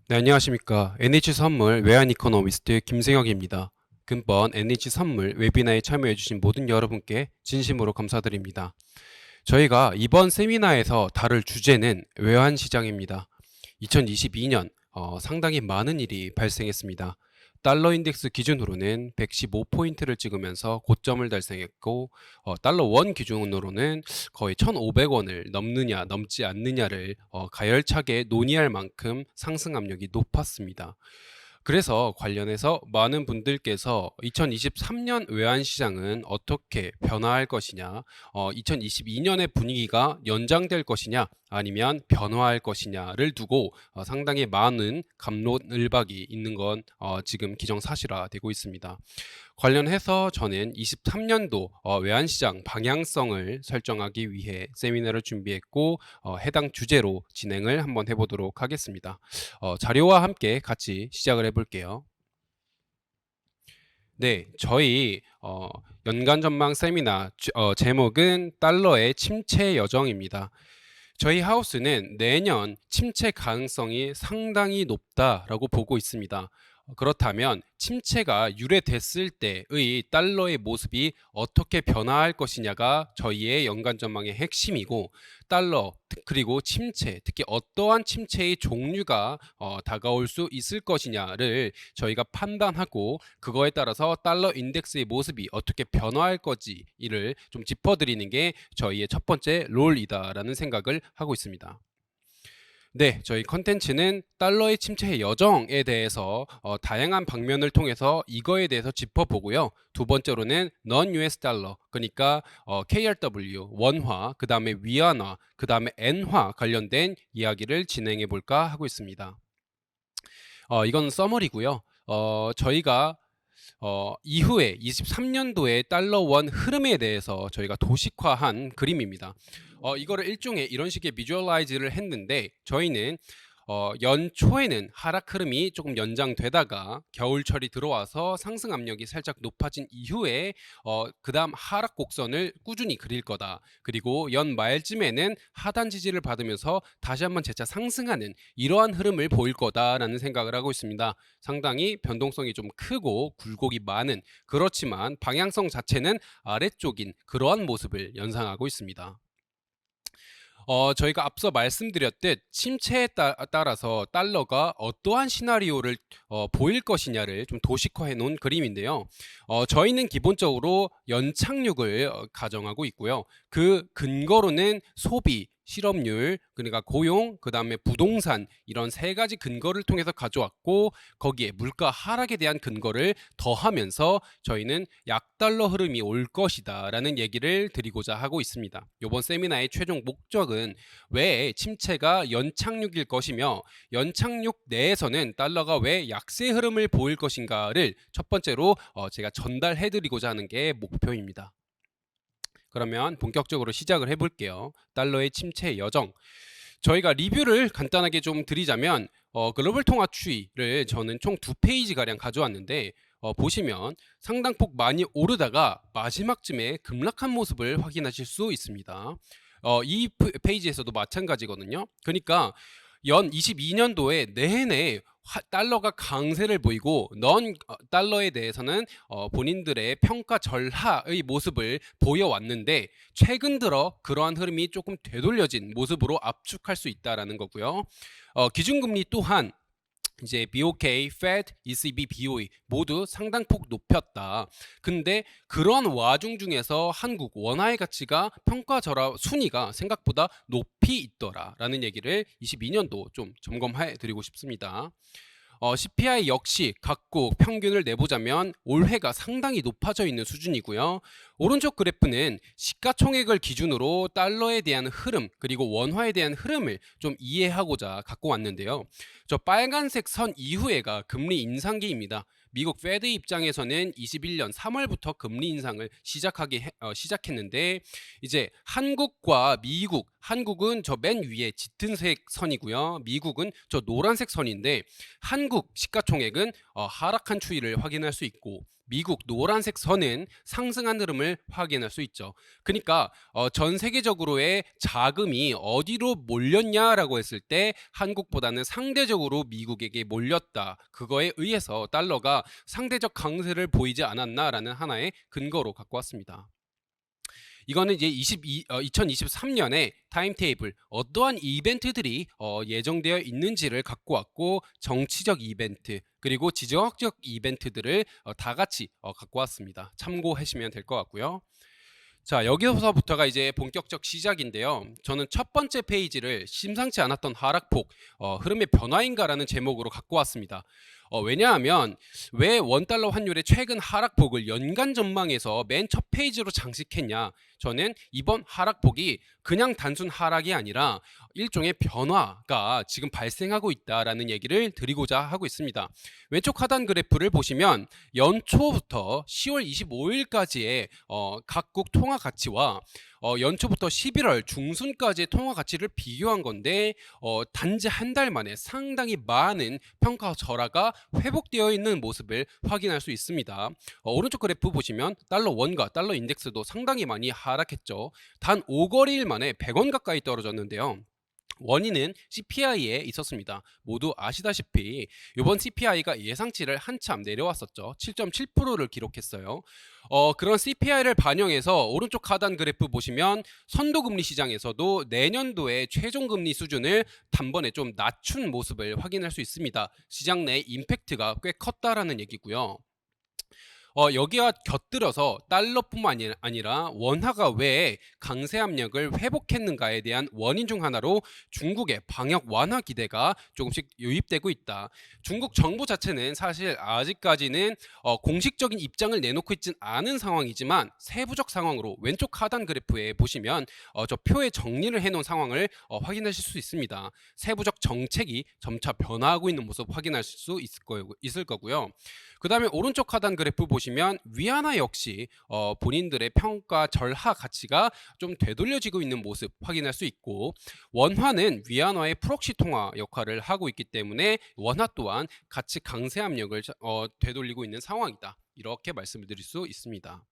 네, 안녕하십니까. NH선물 외환 이코노미스트 김승혁입니다. 금번 NH선물 웨비나에 참여해주신 모든 여러분께 진심으로 감사드립니다. 저희가 이번 세미나에서 다룰 주제는 외환시장입니다. 2022년 상당히 많은 일이 발생했습니다. 달러 인덱스 기준으로는 115포인트를 찍으면서 고점을 달성했고 달러 원 기준으로는 거의 1,500원을 넘느냐 넘지 않느냐를 가열차게 논의할 만큼 상승 압력이 높았습니다. 그래서 관련해서 많은 분들께서 2023년 외환시장은 어떻게 변화할 것이냐, 2022년의 분위기가 연장될 것이냐, 아니면 변화할 것이냐를 두고 상당히 많은 갑론을박이 있는 건 지금 기정사실화되고 있습니다. 관련해서 저는 23년도 외환시장 방향성을 설정하기 위해 세미나를 준비했고 해당 주제로 진행을 한번 해보도록 하겠습니다. 자료와 함께 같이 시작을 해볼게요. 네, 저희 연간 전망 세미나 제목은 달러의 침체 여정입니다. 저희 하우스는 내년 침체 가능성이 상당히 높다라고 보고 있습니다. 그렇다면 침체가 유래됐을 때의 달러의 모습이 어떻게 변화할 것이냐가 저희의 연간 전망의 핵심이고, 달러 그리고 침체, 특히 어떠한 침체의 종류가 다가올 수 있을 것이냐를 저희가 판단하고, 그거에 따라서 달러 인덱스의 모습이 어떻게 변화할 거지를 좀 짚어드리는 게 저희의 첫 번째 롤이다라는 생각을 하고 있습니다. 네, 저희 컨텐츠는 달러의 침체 여정에 대해서 다양한 방면을 통해서 이거에 대해서 짚어보고요. 두 번째로는 non-US 달러, 그러니까 KRW, 원화, 그 다음에 위안화, 그 다음에 엔화 관련된 이야기를 진행해 볼까 하고 있습니다. 이건 서머리고요. 저희가 이후에 23년도에 달러 원 흐름에 대해서 저희가 도식화한 그림입니다. 이거를 일종의 이런 식의 비주얼라이즈를 했는데, 저희는 연초에는 하락 흐름이 조금 연장되다가 겨울철이 들어와서 상승 압력이 살짝 높아진 이후에 그 다음 하락 곡선을 꾸준히 그릴 거다. 그리고 연말쯤에는 하단 지지를 받으면서 다시 한번 재차 상승하는 이러한 흐름을 보일 거다라는 생각을 하고 있습니다. 상당히 변동성이 좀 크고 굴곡이 많은, 그렇지만 방향성 자체는 아래쪽인 그러한 모습을 연상하고 있습니다. 저희가 앞서 말씀드렸듯 침체에 따라서 달러가 어떠한 시나리오를 보일 것이냐를 좀 도식화해 놓은 그림인데요. 저희는 기본적으로 연착륙을 가정하고 있고요. 그 근거로는 소비, 실업률, 그러니까 고용, 그 다음에 부동산, 이런 세 가지 근거를 통해서 가져왔고, 거기에 물가 하락에 대한 근거를 더하면서 저희는 약달러 흐름이 올 것이다 라는 얘기를 드리고자 하고 있습니다. 이번 세미나의 최종 목적은 왜 침체가 연착륙일 것이며, 연착륙 내에서는 달러가 왜 약세 흐름을 보일 것인가를 첫 번째로 제가 전달해 드리고자 하는 게 목표입니다. 그러면 본격적으로 시작을 해볼게요. 달러의 침체 여정. 저희가 리뷰를 간단하게 좀 드리자면, 글로벌 통화 추이를 저는 총 2페이지가량 가져왔는데, 보시면 상당폭 많이 오르다가 마지막쯤에 급락한 모습을 확인하실 수 있습니다. 이 페이지에서도 마찬가지거든요. 그러니까 연 22년도에 내내 달러가 강세를 보이고, 넌 달러에 대해서는 본인들의 평가 절하의 모습을 보여왔는데, 최근 들어 그러한 흐름이 조금 되돌려진 모습으로 압축할 수 있다라는 거고요. 기준금리 또한 이제 BOK, Fed, ECB, BOE 모두 상당폭 높였다. 근데 그런 와중 중에서 한국 원화의 가치가 평가 절하 순위가 생각보다 높이 있더라라는 얘기를 22년도 좀 점검해 드리고 싶습니다. CPI 역시 각국 평균을 내보자면 올해가 상당히 높아져 있는 수준이고요. 오른쪽 그래프는 시가총액을 기준으로 달러에 대한 흐름, 그리고 원화에 대한 흐름을 좀 이해하고자 갖고 왔는데요. 저 빨간색 선 이후에가 금리 인상기입니다. 미국 페드 입장에서는 21년 3월부터 금리 인상을 시작했는데, 이제 한국과 미국 한국은 저 맨 위에 짙은색 선이고요. 미국은 저 노란색 선인데 한국 시가총액은 하락한 추이를 확인할 수 있고 미국 노란색 선은 상승한 흐름을 확인할 수 있죠. 그러니까 전 세계적으로의 자금이 어디로 몰렸냐라고 했을 때 한국보다는 상대적으로 미국에게 몰렸다. 그거에 의해서 달러가 상대적 강세를 보이지 않았나라는 하나의 근거로 갖고 왔습니다. 이거는 이제 2023년에 타임테이블 어떠한 이벤트들이 예정되어 있는지를 갖고 왔고 정치적 이벤트 그리고 지정학적 이벤트들을 다 같이 갖고 왔습니다. 참고하시면 될 것 같고요. 자, 여기서부터가 이제 본격적 시작인데요. 저는 첫 번째 페이지를 심상치 않았던 하락폭, 흐름의 변화인가라는 제목으로 갖고 왔습니다. 왜냐하면 왜 원달러 환율의 최근 하락폭을 연간 전망에서 맨 첫 페이지로 장식했냐? 저는 이번 하락폭이 그냥 단순 하락이 아니라 일종의 변화가 지금 발생하고 있다라는 얘기를 드리고자 하고 있습니다. 왼쪽 하단 그래프를 보시면 연초부터 10월 25일까지의 각국 통화 가치와 연초부터 11월 중순까지의 통화 가치를 비교한 건데 단지 한 달 만에 상당히 많은 평가 절하가 회복되어 있는 모습을 확인할 수 있습니다. 오른쪽 그래프 보시면 달러 원과 달러 인덱스도 상당히 많이 하락했죠. 단 5거래일 만에 100원 가까이 떨어졌는데요. 원인은 CPI에 있었습니다. 모두 아시다시피 이번 CPI가 예상치를 한참 내려왔었죠. 7.7%를 기록했어요. 그런 CPI를 반영해서 오른쪽 하단 그래프 보시면 선도금리 시장에서도 내년도의 최종금리 수준을 단번에 좀 낮춘 모습을 확인할 수 있습니다. 시장 내 임팩트가 꽤 컸다라는 얘기고요. 여기와 곁들여서 달러뿐만 아니라 원화가 왜 강세 압력을 회복했는가에 대한 원인 중 하나로 중국의 방역 완화 기대가 조금씩 유입되고 있다. 중국 정부 자체는 사실 아직까지는 공식적인 입장을 내놓고 있진 않은 상황이지만 세부적 상황으로 왼쪽 하단 그래프에 보시면 저 표에 정리를 해놓은 상황을 확인하실 수 있습니다. 세부적 정책이 점차 변화하고 있는 모습 확인하실 수 있을 거고요. 그 다음에 오른쪽 하단 그래프 보시면 위안화 역시 본인들의 평가 절하 가치가 좀 되돌려지고 있는 모습 확인할 수 있고 원화는 위안화의 프록시 통화 역할을 하고 있기 때문에 원화 또한 가치 강세 압력을 되돌리고 있는 상황이다. 이렇게 말씀을 드릴 수 있습니다.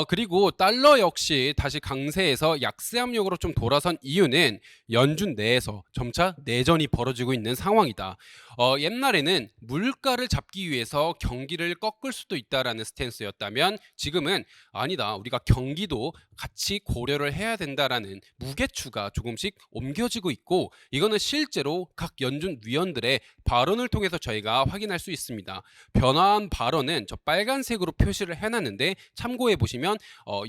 그리고 달러 역시 다시 강세에서 약세 압력으로 좀 돌아선 이유는 연준 내에서 점차 내전이 벌어지고 있는 상황이다. 옛날에는 물가를 잡기 위해서 경기를 꺾을 수도 있다라는 스탠스였다면 지금은 아니다. 우리가 경기도 같이 고려를 해야 된다라는 무게추가 조금씩 옮겨지고 있고 이거는 실제로 각 연준 위원들의 발언을 통해서 저희가 확인할 수 있습니다. 변화한 발언은 저 빨간색으로 표시를 해놨는데 참고해 보시면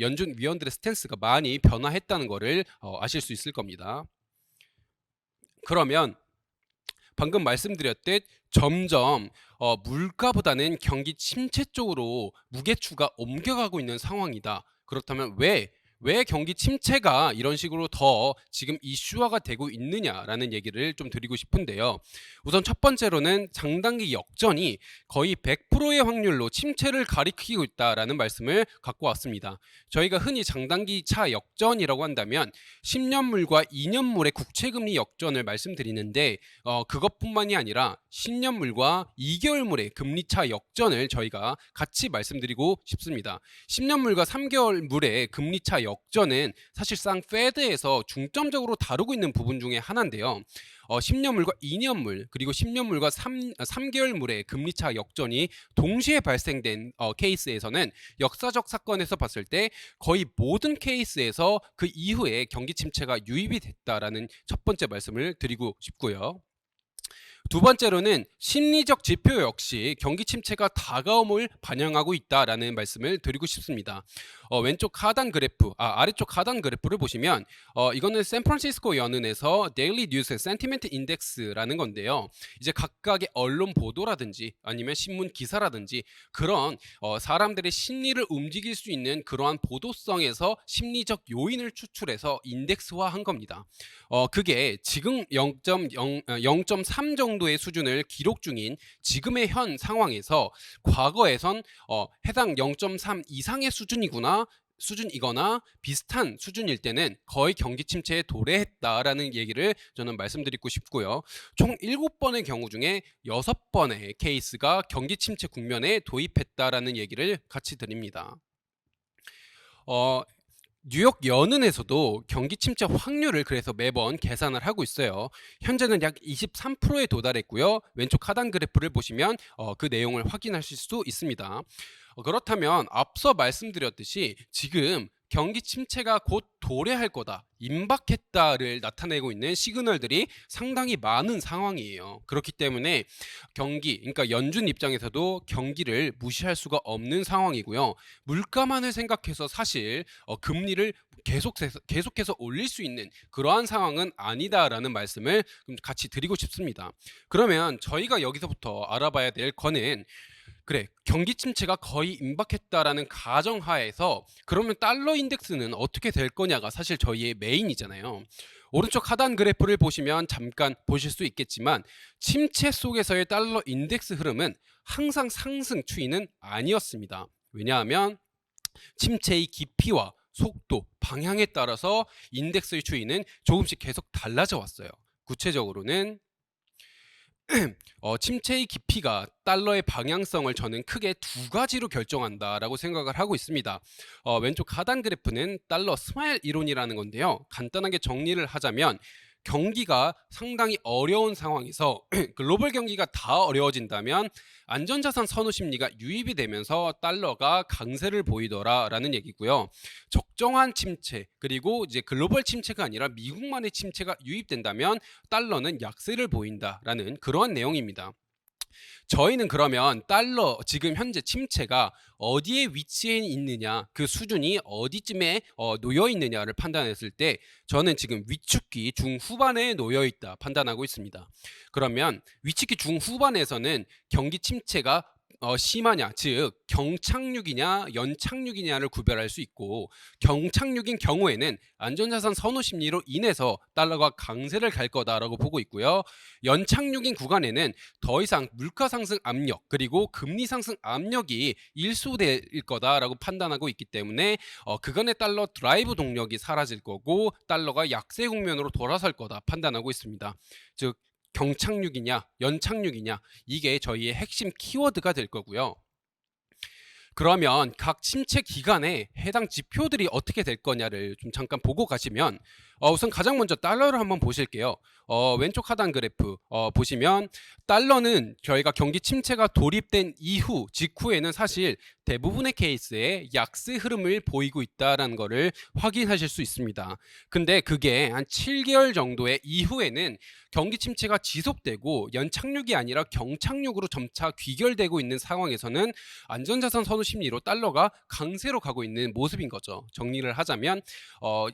연준 위원들의 스탠스가 많이 변화했다는 것을 아실 수 있을 겁니다. 그러면 방금 말씀드렸듯 점점 물가보다는 경기 침체 쪽으로 무게추가 옮겨가고 있는 상황이다. 그렇다면 왜 경기 침체가 이런 식으로 더 지금 이슈화가 되고 있느냐라는 얘기를 좀 드리고 싶은데요. 우선 첫 번째로는 장단기 역전이 거의 100%의 확률로 침체를 가리키고 있다라는 말씀을 갖고 왔습니다. 저희가 흔히 장단기 차 역전이라고 한다면 10년물과 2년물의 국채금리 역전을 말씀드리는데 그것뿐만이 아니라 10년물과 2개월물의 금리차 역전을 저희가 같이 말씀드리고 싶습니다. 10년물과 3개월물의 금리차 역전은 사실상 페드에서 중점적으로 다루고 있는 부분 중에 하나인데요. 10년물과 2년물 그리고 10년물과 3개월물의 금리차 역전이 동시에 발생된 케이스에서는 역사적 사건에서 봤을 때 거의 모든 케이스에서 그 이후에 경기 침체가 유입이 됐다라는 첫 번째 말씀을 드리고 싶고요. 두 번째로는 심리적 지표 역시 경기 침체가 다가옴을 반영하고 있다라는 말씀을 드리고 싶습니다. 왼쪽 하단 그래프, 아래쪽 하단 그래프를 보시면 이거는 샌프란시스코 연은에서 데일리 뉴스 센티멘트 인덱스라는 건데요. 이제 각각의 언론 보도라든지 아니면 신문 기사라든지 그런 사람들의 심리를 움직일 수 있는 그러한 보도성에서 심리적 요인을 추출해서 인덱스화한 겁니다. 그게 지금 0.3 정도의 수준을 기록 중인 지금의 현 상황에서 과거에선 해당 0.3 이상의 수준이구나 수준이거나 비슷한 수준일 때는 거의 경기 침체에 도래했다라는 얘기를 저는 말씀드리고 싶고요. 총 7번의 경우 중에 6번의 케이스가 경기 침체 국면에 도입했다라는 얘기를 같이 드립니다. 어, 뉴욕 연은에서도 경기 침체 확률을 그래서 매번 계산을 하고 있어요. 현재는 약 23%에 도달했고요. 왼쪽 하단 그래프를 보시면 그 내용을 확인하실 수 있습니다. 그렇다면 앞서 말씀드렸듯이 지금 경기 침체가 곧 도래할 거다, 임박했다를 나타내고 있는 시그널들이 상당히 많은 상황이에요. 그렇기 때문에 그러니까 연준 입장에서도 경기를 무시할 수가 없는 상황이고요. 물가만을 생각해서 사실 금리를 계속해서 올릴 수 있는 그러한 상황은 아니다라는 말씀을 같이 드리고 싶습니다. 그러면 저희가 여기서부터 알아봐야 될 거는, 그래, 경기 침체가 거의 임박했다라는 가정하에서 그러면 달러 인덱스는 어떻게 될 거냐가 사실 저희의 메인이잖아요. 오른쪽 하단 그래프를 보시면 잠깐 보실 수 있겠지만 침체 속에서의 달러 인덱스 흐름은 항상 상승 추이는 아니었습니다. 왜냐하면 침체의 깊이와 속도, 방향에 따라서 인덱스의 추이는 조금씩 계속 달라져 왔어요. 구체적으로는 침체의 깊이가 달러의 방향성을 저는 크게 두 가지로 결정한다라고 생각을 하고 있습니다. 왼쪽 하단 그래프는 달러 스마일 이론이라는 건데요. 간단하게 정리를 하자면 경기가 상당히 어려운 상황에서 글로벌 경기가 다 어려워진다면 안전자산 선호 심리가 유입이 되면서 달러가 강세를 보이더라라는 얘기고요. 적정한 침체, 그리고 이제 글로벌 침체가 아니라 미국만의 침체가 유입된다면 달러는 약세를 보인다라는 그러한 내용입니다. 저희는 그러면 달러 지금 현재 침체가 어디에 위치해 있느냐, 그 수준이 어디쯤에 놓여 있느냐를 판단했을 때 저는 지금 위축기 중후반에 놓여 있다 판단하고 있습니다. 그러면 위축기 중후반에서는 경기 침체가 심하냐, 즉 경착륙이냐 연착륙이냐를 구별할 수 있고, 경착륙인 경우에는 안전자산 선호 심리로 인해서 달러가 강세를 갈 거다라고 보고 있고요. 연착륙인 구간에는 더 이상 물가 상승 압력 그리고 금리 상승 압력이 일소될 거다라고 판단하고 있기 때문에 그간의 달러 드라이브 동력이 사라질 거고 달러가 약세 국면으로 돌아설 거다 판단하고 있습니다. 즉 경착륙이냐 연착륙이냐, 이게 저희의 핵심 키워드가 될 거고요. 그러면 각 침체 기간에 해당 지표들이 어떻게 될 거냐를 좀 잠깐 보고 가시면 우선 가장 먼저 달러를 한번 보실게요. 왼쪽 하단 그래프 보시면 달러는 저희가 경기 침체가 도입된 이후 직후에는 사실 대부분의 케이스에 약세 흐름을 보이고 있다는 것을 확인하실 수 있습니다. 근데 그게 한 7개월 정도의 이후에는 경기 침체가 지속되고 연착륙이 아니라 경착륙으로 점차 귀결되고 있는 상황에서는 안전자산 선호 심리로 달러가 강세로 가고 있는 모습인 거죠. 정리를 하자면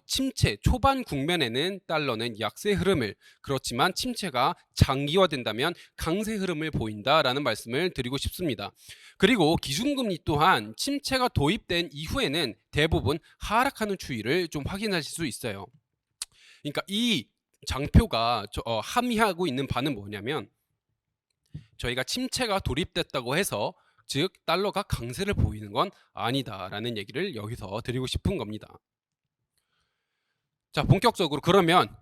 침체 초반 국면에는 달러는 약세 흐름을, 그렇지만 침체가 장기화된다면 강세 흐름을 보인다라는 말씀을 드리고 싶습니다. 그리고 기준금리 또한 침체가 도입된 이후에는 대부분 하락하는 추이를 좀 확인하실 수 있어요. 그러니까 이 장표가 함의하고 있는 바는 뭐냐면, 저희가 침체가 도입됐다고 해서 즉 달러가 강세를 보이는 건 아니다라는 얘기를 여기서 드리고 싶은 겁니다. 자, 본격적으로 그러면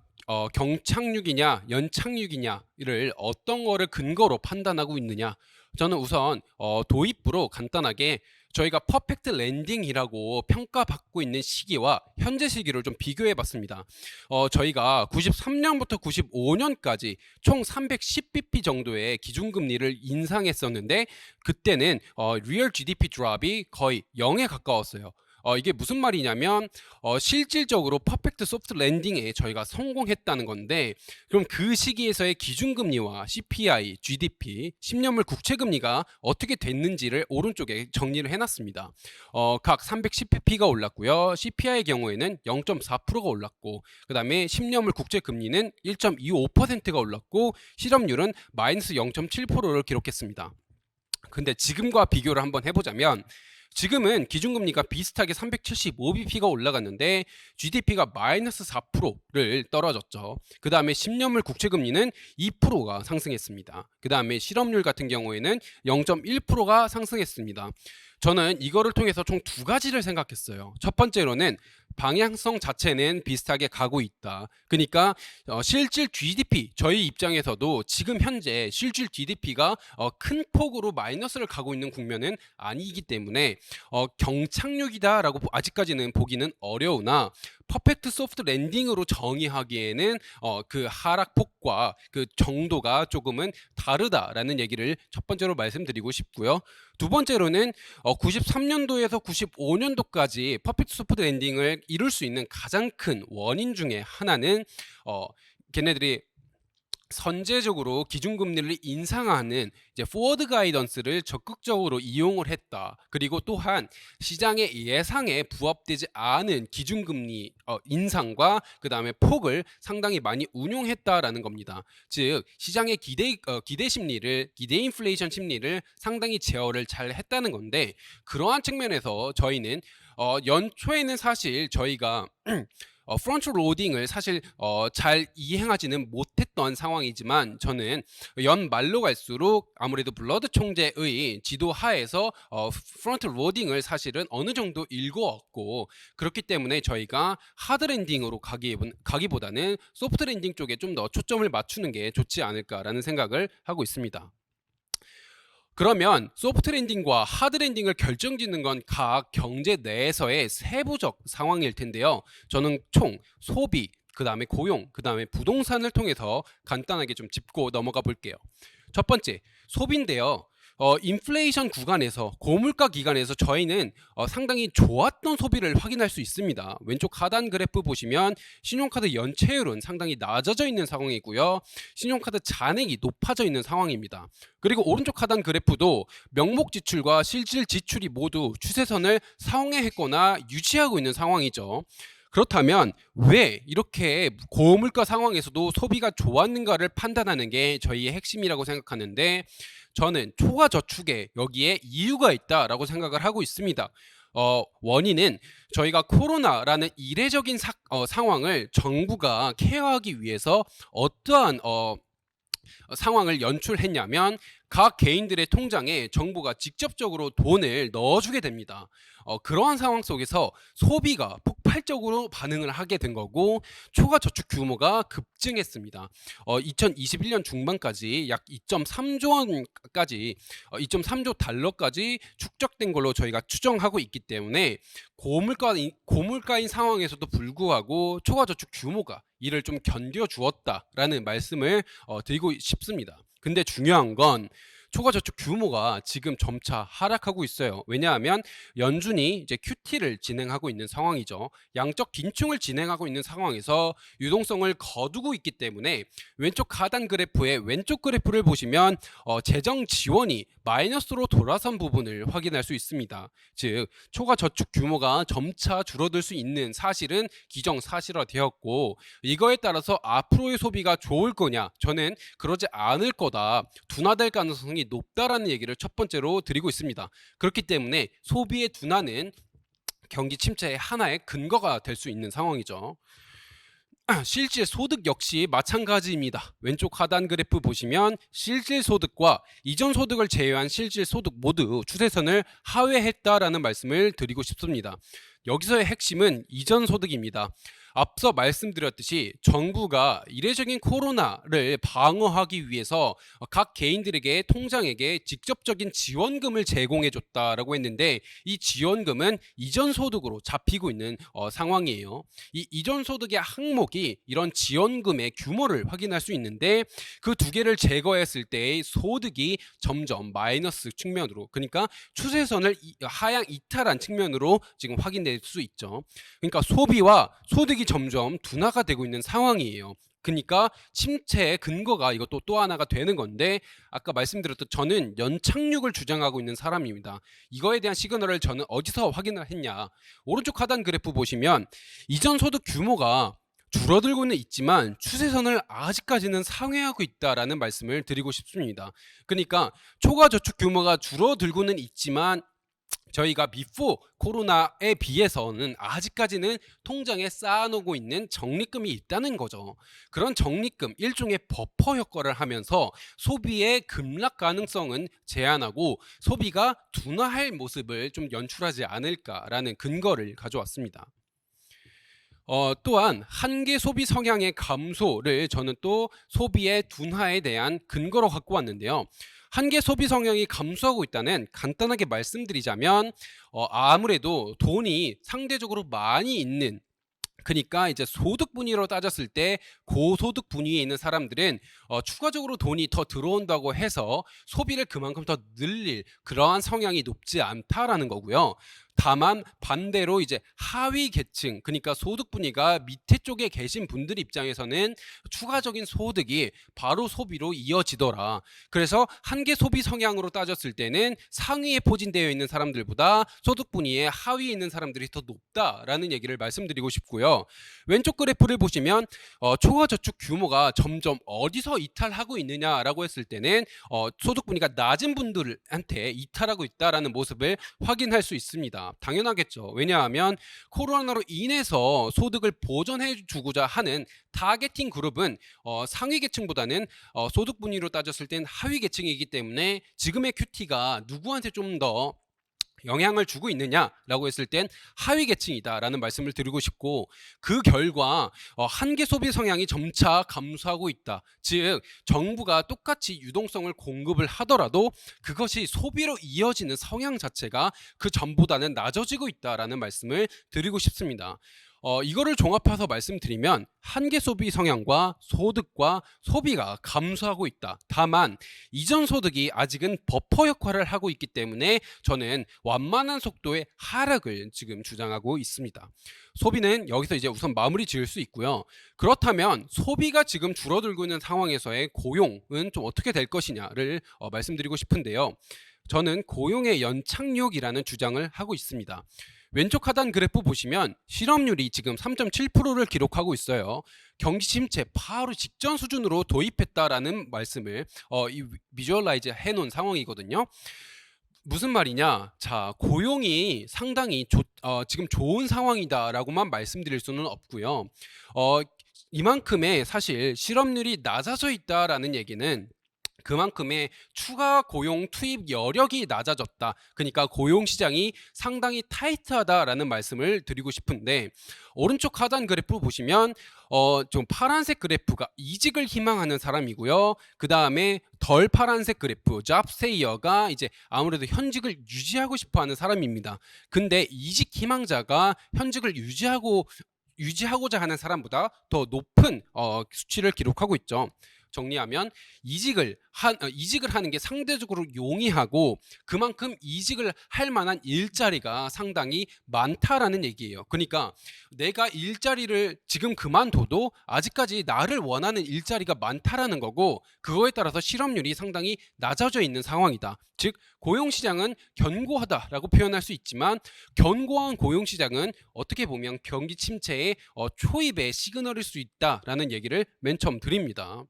경착륙이냐 연착륙이냐를 어떤 거를 근거로 판단하고 있느냐, 저는 우선 도입부로 간단하게 저희가 퍼펙트 랜딩이라고 평가받고 있는 시기와 현재 시기를 좀 비교해 봤습니다. 저희가 93년부터 95년까지 총 310bp 정도의 기준금리를 인상했었는데 그때는 리얼 GDP 드랍이 거의 0에 가까웠어요. 이게 무슨 말이냐면 실질적으로 퍼펙트 소프트 랜딩에 저희가 성공했다는 건데, 그럼 그 시기에서의 기준금리와 CPI, GDP, 10년물 국채금리가 어떻게 됐는지를 오른쪽에 정리를 해놨습니다. 각 310pp가 올랐고요. CPI의 경우에는 0.4%가 올랐고, 그 다음에 10년물 국채금리는 1.25%가 올랐고, 실업률은 마이너스 0.7%를 기록했습니다. 근데 지금과 비교를 한번 해보자면 지금은 기준금리가 비슷하게 375bp가 올라갔는데 GDP가 마이너스 4%를 떨어졌죠. 그 다음에 10년물 국채금리는 2%가 상승했습니다. 그 다음에 실업률 같은 경우에는 0.1%가 상승했습니다. 저는 이거를 통해서 총 두 가지를 생각했어요. 첫 번째로는 방향성 자체는 비슷하게 가고 있다. 그러니까 실질 GDP, 저희 입장에서도 지금 현재 실질 GDP가 큰 폭으로 마이너스를 가고 있는 국면은 아니기 때문에 경착륙이다라고 아직까지는 보기는 어려우나 퍼펙트 소프트 랜딩으로 정의하기에는 그 하락폭과 그 정도가 조금은 다르다라는 얘기를 첫 번째로 말씀드리고 싶고요. 두 번째로는 93년도에서 95년도까지 퍼펙트 소프트 랜딩을 이룰 수 있는 가장 큰 원인 중에 하나는 걔네들이 선제적으로 기준금리를 인상하는 이제 포워드 가이던스를 적극적으로 이용을 했다. 그리고 또한 시장의 예상에 부합되지 않은 기준금리 인상과 그 다음에 폭을 상당히 많이 운용했다라는 겁니다. 즉 시장의 기대 심리를 기대 인플레이션 심리를 상당히 제어를 잘 했다는 건데 그러한 측면에서 저희는 연초에는 사실 저희가 프론트 로딩을 사실 잘 이행하지는 못했던 상황이지만 저는 연말로 갈수록 아무래도 블러드 총재의 지도 하에서 프론트 로딩을 사실은 어느 정도 읽어왔고 그렇기 때문에 저희가 하드 랜딩으로 가기보다는 소프트 랜딩 쪽에 좀 더 초점을 맞추는 게 좋지 않을까라는 생각을 하고 있습니다. 그러면 소프트 랜딩과 하드 랜딩을 결정짓는 건 각 경제 내에서의 세부적 상황일 텐데요. 저는 총 소비, 그 다음에 고용, 그 다음에 부동산을 통해서 간단하게 좀 짚고 넘어가 볼게요. 첫 번째, 소비인데요. 인플레이션 구간에서 고물가 기간에서 저희는 상당히 좋았던 소비를 확인할 수 있습니다. 왼쪽 하단 그래프 보시면 신용카드 연체율은 상당히 낮아져 있는 상황이고요. 신용카드 잔액이 높아져 있는 상황입니다. 그리고 오른쪽 하단 그래프도 명목 지출과 실질 지출이 모두 추세선을 상회했거나 유지하고 있는 상황이죠. 그렇다면 왜 이렇게 고물가 상황에서도 소비가 좋았는가를 판단하는 게 저희의 핵심이라고 생각하는데 저는 초과 저축에 여기에 이유가 있다라고 생각을 하고 있습니다. 원인은 저희가 코로나라는 이례적인 상황을 정부가 케어하기 위해서 어떠한 상황을 연출했냐면 각 개인들의 통장에 정부가 직접적으로 돈을 넣어주게 됩니다. 그러한 상황 속에서 소비가 폭발적으로 반응을 하게 된 거고 초과 저축 규모가 급증했습니다. 2021년 중반까지 약 2.3조 원까지 2.3조 달러까지 축적된 걸로 저희가 추정하고 있기 때문에 고물가인 상황에서도 불구하고 초과 저축 규모가 이를 좀 견뎌주었다라는 말씀을 드리고 싶습니다. 근데 중요한 건 초과 저축 규모가 지금 점차 하락하고 있어요. 왜냐하면 연준이 이제 QT를 진행하고 있는 상황이죠. 양적 긴축을 진행하고 있는 상황에서 유동성을 거두고 있기 때문에 왼쪽 하단 그래프의 왼쪽 그래프를 보시면 재정 지원이 마이너스로 돌아선 부분을 확인할 수 있습니다. 즉 초과 저축 규모가 점차 줄어들 수 있는 사실은 기정사실화되었고 이거에 따라서 앞으로의 소비가 좋을 거냐? 저는 그러지 않을 거다. 둔화될 가능성이 높다라는 얘기를 첫 번째로 드리고 있습니다. 그렇기 때문에 소비의 둔화는 경기 침체의 하나의 근거가 될 수 있는 상황이죠. 실질 소득 역시 마찬가지입니다. 왼쪽 하단 그래프 보시면 실질 소득과 이전 소득을 제외한 실질 소득 모두 추세선을 하회했다라는 말씀을 드리고 싶습니다. 여기서의 핵심은 이전 소득입니다. 앞서 말씀드렸듯이 정부가 이례적인 코로나를 방어하기 위해서 각 개인들에게 통장에게 직접적인 지원금을 제공해 줬다라고 했는데 이 지원금은 이전 소득으로 잡히고 있는 상황이에요. 이 이전 소득의 항목이 이런 지원금의 규모를 확인할 수 있는데 그 두 개를 제거했을 때의 소득이 점점 마이너스 측면으로 그러니까 추세선을 하향 이탈한 측면으로 지금 확인될 수 있죠. 그러니까 소비와 소득이 점점 둔화가 되고 있는 상황이에요. 그러니까 침체의 근거가 이것도 또 하나가 되는 건데 아까 말씀드렸던 저는 연착륙을 주장하고 있는 사람입니다. 이거에 대한 시그널을 저는 어디서 확인을 했냐. 오른쪽 하단 그래프 보시면 이전 소득 규모가 줄어들고는 있지만 추세선을 아직까지는 상회하고 있다라는 말씀을 드리고 싶습니다. 그러니까 초과 저축 규모가 줄어들고는 있지만 저희가 비포 코로나에 비해서는 아직까지는 통장에 쌓아놓고 있는 적립금이 있다는 거죠. 그런 적립금, 일종의 버퍼 효과를 하면서 소비의 급락 가능성은 제한하고 소비가 둔화할 모습을 좀 연출하지 않을까라는 근거를 가져왔습니다. 또한 한계 소비 성향의 감소를 저는 또 소비의 둔화에 대한 근거로 갖고 왔는데요. 한계 소비 성향이 감소하고 있다는 간단하게 말씀드리자면 아무래도 돈이 상대적으로 많이 있는, 그러니까 이제 소득 분위로 따졌을 때 고소득 분위에 있는 사람들은 추가적으로 돈이 더 들어온다고 해서 소비를 그만큼 더 늘릴 그러한 성향이 높지 않다라는 거고요. 다만 반대로 이제 하위 계층, 그러니까 소득 분위가 밑에 쪽에 계신 분들 입장에서는 추가적인 소득이 바로 소비로 이어지더라. 그래서 한계 소비 성향으로 따졌을 때는 상위에 포진되어 있는 사람들보다 소득 분위의 하위에 있는 사람들이 더 높다라는 얘기를 말씀드리고 싶고요. 왼쪽 그래프를 보시면 초과 저축 규모가 점점 어디서 이탈하고 있느냐라고 했을 때는 소득 분위가 낮은 분들한테 이탈하고 있다라는 모습을 확인할 수 있습니다. 당연하겠죠. 왜냐하면 코로나로 인해서 소득을 보전해 주고자 하는 타겟팅 그룹은 상위 계층보다는 소득 분위로 따졌을 땐 하위 계층이기 때문에 지금의 큐티가 누구한테 좀 더 영향을 주고 있느냐라고 했을 땐 하위 계층이다라는 말씀을 드리고 싶고, 그 결과 한계 소비 성향이 점차 감소하고 있다. 즉 정부가 똑같이 유동성을 공급을 하더라도 그것이 소비로 이어지는 성향 자체가 그 전보다는 낮아지고 있다라는 말씀을 드리고 싶습니다. 이거를 종합해서 말씀드리면 한계 소비 성향과 소득과 소비가 감소하고 있다. 다만 이전 소득이 아직은 버퍼 역할을 하고 있기 때문에 저는 완만한 속도의 하락을 지금 주장하고 있습니다. 소비는 여기서 이제 우선 마무리 지을 수 있고요. 그렇다면 소비가 지금 줄어들고 있는 상황에서의 고용은 좀 어떻게 될 것이냐를 말씀드리고 싶은데요. 저는 고용의 연착륙이라는 주장을 하고 있습니다. 왼쪽 하단 그래프 보시면 실업률이 지금 3.7%를 기록하고 있어요. 경기 침체 바로 직전 수준으로 도입했다라는 말씀을 비주얼라이즈 해놓은 상황이거든요. 무슨 말이냐? 자, 고용이 상당히 지금 좋은 상황이다라고만 말씀드릴 수는 없고요. 이만큼의 사실 실업률이 낮아져 있다라는 얘기는 그만큼의 추가 고용 투입 여력이 낮아졌다. 그러니까 고용 시장이 상당히 타이트하다라는 말씀을 드리고 싶은데, 오른쪽 하단 그래프 보시면 좀 파란색 그래프가 이직을 희망하는 사람이고요. 그 다음에 덜 파란색 그래프 잡세이어가 이제 아무래도 현직을 유지하고 싶어하는 사람입니다. 근데 이직 희망자가 현직을 유지하고자 하는 사람보다 더 높은 수치를 기록하고 있죠. 정리하면 이직을 하는 게 상대적으로 용이하고 그만큼 이직을 할 만한 일자리가 상당히 많다라는 얘기예요. 그러니까 내가 일자리를 지금 그만둬도 아직까지 나를 원하는 일자리가 많다라는 거고, 그거에 따라서 실업률이 상당히 낮아져 있는 상황이다. 즉 고용시장은 견고하다라고 표현할 수 있지만, 견고한 고용시장은 어떻게 보면 경기 침체의 초입의 시그널일 수 있다라는 얘기를 맨 처음 드립니다.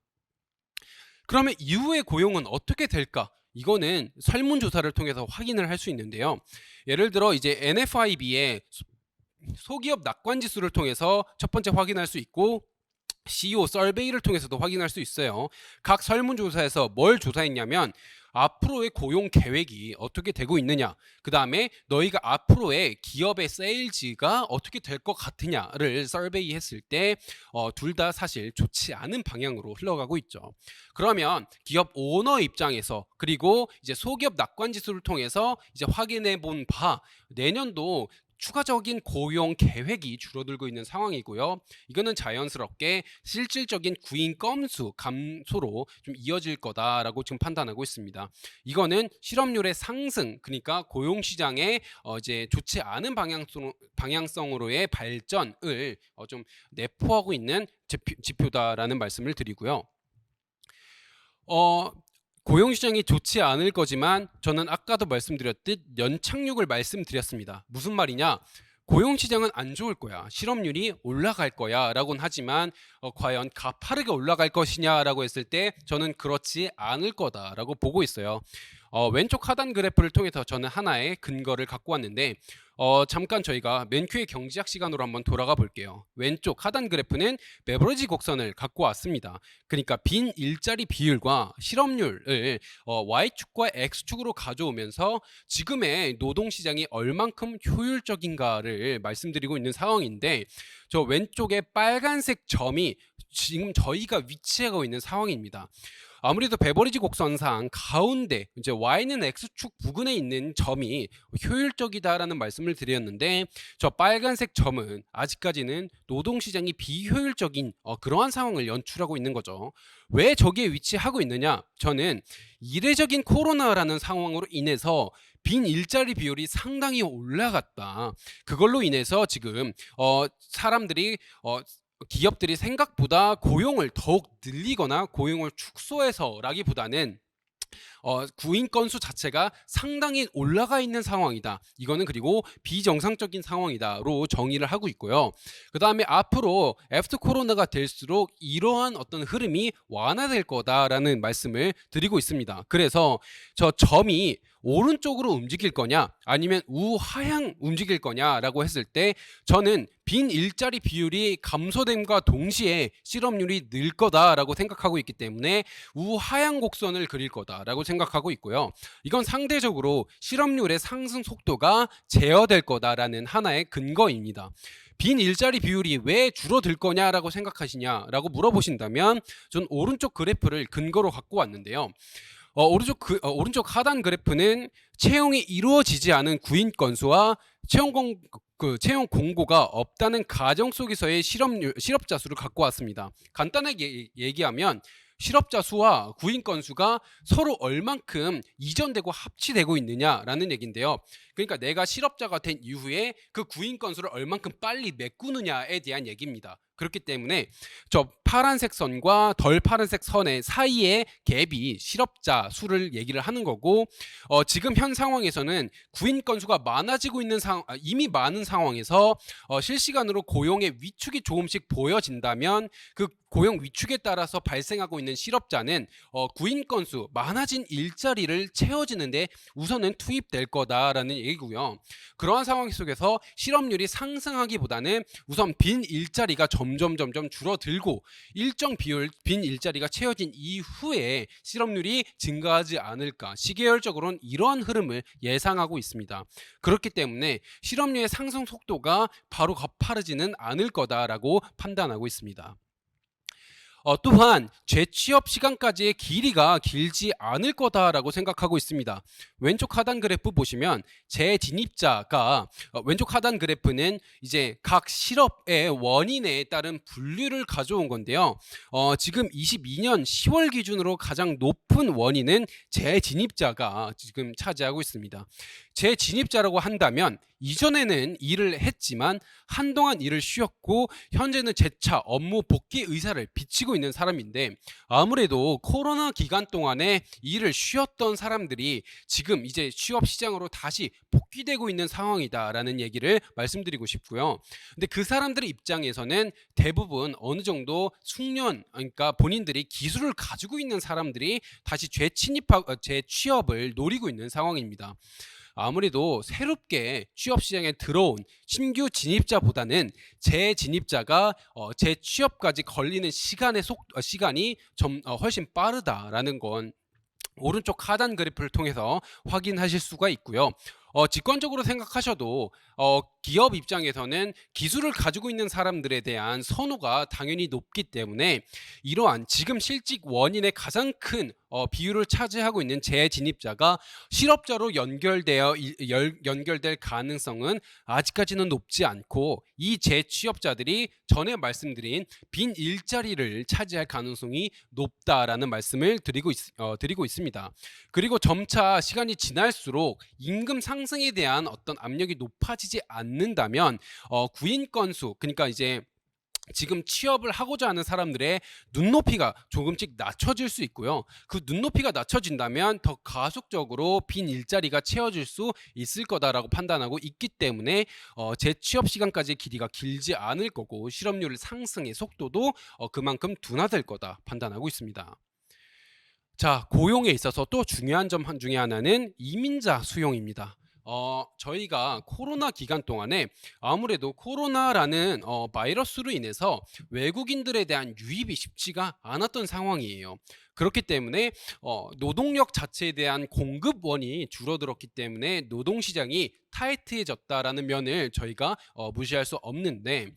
그러면 이후의 고용은 어떻게 될까? 이거는 설문조사를 통해서 확인을 할 수 있는데요. 예를 들어 이제 NFIB의 소기업 낙관지수를 통해서 첫 번째 확인할 수 있고, CEO 서베이를 통해서도 확인할 수 있어요. 각 설문조사에서 뭘 조사했냐면 앞으로의 고용 계획이 어떻게 되고 있느냐, 그 다음에 너희가 앞으로의 기업의 세일즈가 어떻게 될 것 같으냐를 서베이 했을 때 둘 다 사실 좋지 않은 방향으로 흘러가고 있죠. 그러면 기업 오너 입장에서, 그리고 이제 소기업 낙관지수를 통해서 이제 확인해 본 바, 내년도 추가적인 고용 계획이 줄어들고 있는 상황이고요. 이거는 자연스럽게 실질적인 구인 건수 감소로 좀 이어질 거다라고 지금 판단하고 있습니다. 이거는 실업률의 상승, 그러니까 고용 시장에 이제 좋지 않은 방향성으로의 발전을 좀 내포하고 있는 지표다라는 말씀을 드리고요. 고용시장이 좋지 않을 거지만 저는 아까도 말씀드렸듯 연착륙을 말씀드렸습니다. 무슨 말이냐? 고용시장은 안 좋을 거야, 실업률이 올라갈 거야 라고는 하지만 과연 가파르게 올라갈 것이냐 라고 했을 때 저는 그렇지 않을 거다라고 보고 있어요. 왼쪽 하단 그래프를 통해서 저는 하나의 근거를 갖고 왔는데 잠깐 저희가 맨큐의 경제학 시간으로 한번 돌아가 볼게요. 왼쪽 하단 그래프는 베버리지 곡선을 갖고 왔습니다. 그러니까 빈 일자리 비율과 실업률을 Y축과 X축으로 가져오면서 지금의 노동시장이 얼만큼 효율적인가를 말씀드리고 있는 상황인데, 저 왼쪽에 빨간색 점이 지금 저희가 위치하고 있는 상황입니다. 아무래도 베버리지 곡선상 가운데 이제 Y는 X축 부근에 있는 점이 효율적이다라는 말씀을 드렸는데, 저 빨간색 점은 아직까지는 노동시장이 비효율적인 그러한 상황을 연출하고 있는 거죠. 왜 저기에 위치하고 있느냐? 저는 이례적인 코로나라는 상황으로 인해서 빈 일자리 비율이 상당히 올라갔다. 그걸로 인해서 지금 사람들이 기업들이 생각보다 고용을 더욱 늘리거나 고용을 축소해서라기보다는 구인 건수 자체가 상당히 올라가 있는 상황이다. 이거는 그리고 비정상적인 상황이다로 정의를 하고 있고요. 그 다음에 앞으로 애프터 코로나가 될수록 이러한 어떤 흐름이 완화될 거다라는 말씀을 드리고 있습니다. 그래서 저 점이 오른쪽으로 움직일 거냐 아니면 우하향 움직일 거냐라고 했을 때, 저는 빈 일자리 비율이 감소됨과 동시에 실업률이 늘 거다라고 생각하고 있기 때문에 우하향 곡선을 그릴 거다라고 생각하고 있고요. 이건 상대적으로 실업률의 상승 속도가 제어될 거다라는 하나의 근거입니다. 빈 일자리 비율이 왜 줄어들 거냐라고 생각하시냐라고 물어보신다면, 전 오른쪽 그래프를 근거로 갖고 왔는데요. 오른쪽 하단 그래프는 채용이 이루어지지 않은 구인 건수와 채용 공고가 없다는 가정 속에서의 실업자 수를 갖고 왔습니다. 간단하게 얘기하면 실업자 수와 구인 건수가 서로 얼만큼 이전되고 합치되고 있느냐라는 얘기인데요. 그러니까 내가 실업자가 된 이후에 그 구인 건수를 얼만큼 빨리 메꾸느냐에 대한 얘기입니다. 그렇기 때문에 저 파란색 선과 덜 파란색 선의 사이의 갭이 실업자 수를 얘기를 하는 거고, 지금 현 상황에서는 구인 건수가 많아지고 있는 이미 많은 상황에서 실시간으로 고용의 위축이 조금씩 보여진다면, 그 고용 위축에 따라서 발생하고 있는 실업자는 구인 건수, 많아진 일자리를 채워지는데 우선은 투입될 거다라는 얘기고요. 그러한 상황 속에서 실업률이 상승하기보다는 우선 빈 일자리가 점점 줄어들고 일정 비율 빈 일자리가 채워진 이후에 실업률이 증가하지 않을까, 시계열적으로는 이러한 흐름을 예상하고 있습니다. 그렇기 때문에 실업률의 상승 속도가 바로 가파르지는 않을 거다라고 판단하고 있습니다. 또한 재취업 시간까지의 길이가 길지 않을 거다라고 생각하고 있습니다. 왼쪽 하단 그래프 보시면 재진입자가 왼쪽 하단 그래프는 이제 각 실업의 원인에 따른 분류를 가져온 건데요. 지금 22년 10월 기준으로 가장 높은 원인은 재진입자가 지금 차지하고 있습니다. 재진입자라고 한다면 이전에는 일을 했지만 한동안 일을 쉬었고 현재는 재차 업무 복귀 의사를 비치고 있는 사람인데, 아무래도 코로나 기간 동안에 일을 쉬었던 사람들이 지금 이제 취업 시장으로 다시 복귀되고 있는 상황이다라는 얘기를 말씀드리고 싶고요. 근데 그 사람들의 입장에서는 대부분 어느 정도 숙련, 그러니까 본인들이 기술을 가지고 있는 사람들이 다시 재취업을 노리고 있는 상황입니다. 아무래도 새롭게 취업시장에 들어온 신규 진입자보다는 재진입자가 재취업까지 걸리는 시간이 훨씬 빠르다라는 건 오른쪽 하단 그래프를 통해서 확인하실 수가 있고요. 직관적으로 생각하셔도 기업 입장에서는 기술을 가지고 있는 사람들에 대한 선호가 당연히 높기 때문에 이러한 지금 실직 원인의 가장 큰 비율을 차지하고 있는 재진입자가 실업자로 연결될 가능성은 아직까지는 높지 않고, 이 재취업자들이 전에 말씀드린 빈 일자리를 차지할 가능성이 높다라는 말씀을 드리고 있습니다. 그리고 점차 시간이 지날수록 임금 상승에 대한 어떤 압력이 높아지지 않는다면 구인 건수, 그러니까 이제 지금 취업을 하고자 하는 사람들의 눈높이가 조금씩 낮춰질 수 있고요. 그 눈높이가 낮춰진다면 더 가속적으로 빈 일자리가 채워질 수 있을 거다라고 판단하고 있기 때문에 재취업 시간까지의 길이가 길지 않을 거고, 실업률 상승의 속도도 그만큼 둔화될 거다 판단하고 있습니다. 자, 고용에 있어서 또 중요한 점 중에 하나는 이민자 수용입니다. 저희가 코로나 기간 동안에 아무래도 코로나라는 바이러스로 인해서 외국인들에 대한 유입이 쉽지가 않았던 상황이에요. 그렇기 때문에 노동력 자체에 대한 공급원이 줄어들었기 때문에 노동시장이 타이트해졌다라는 면을 저희가 무시할 수 없는데,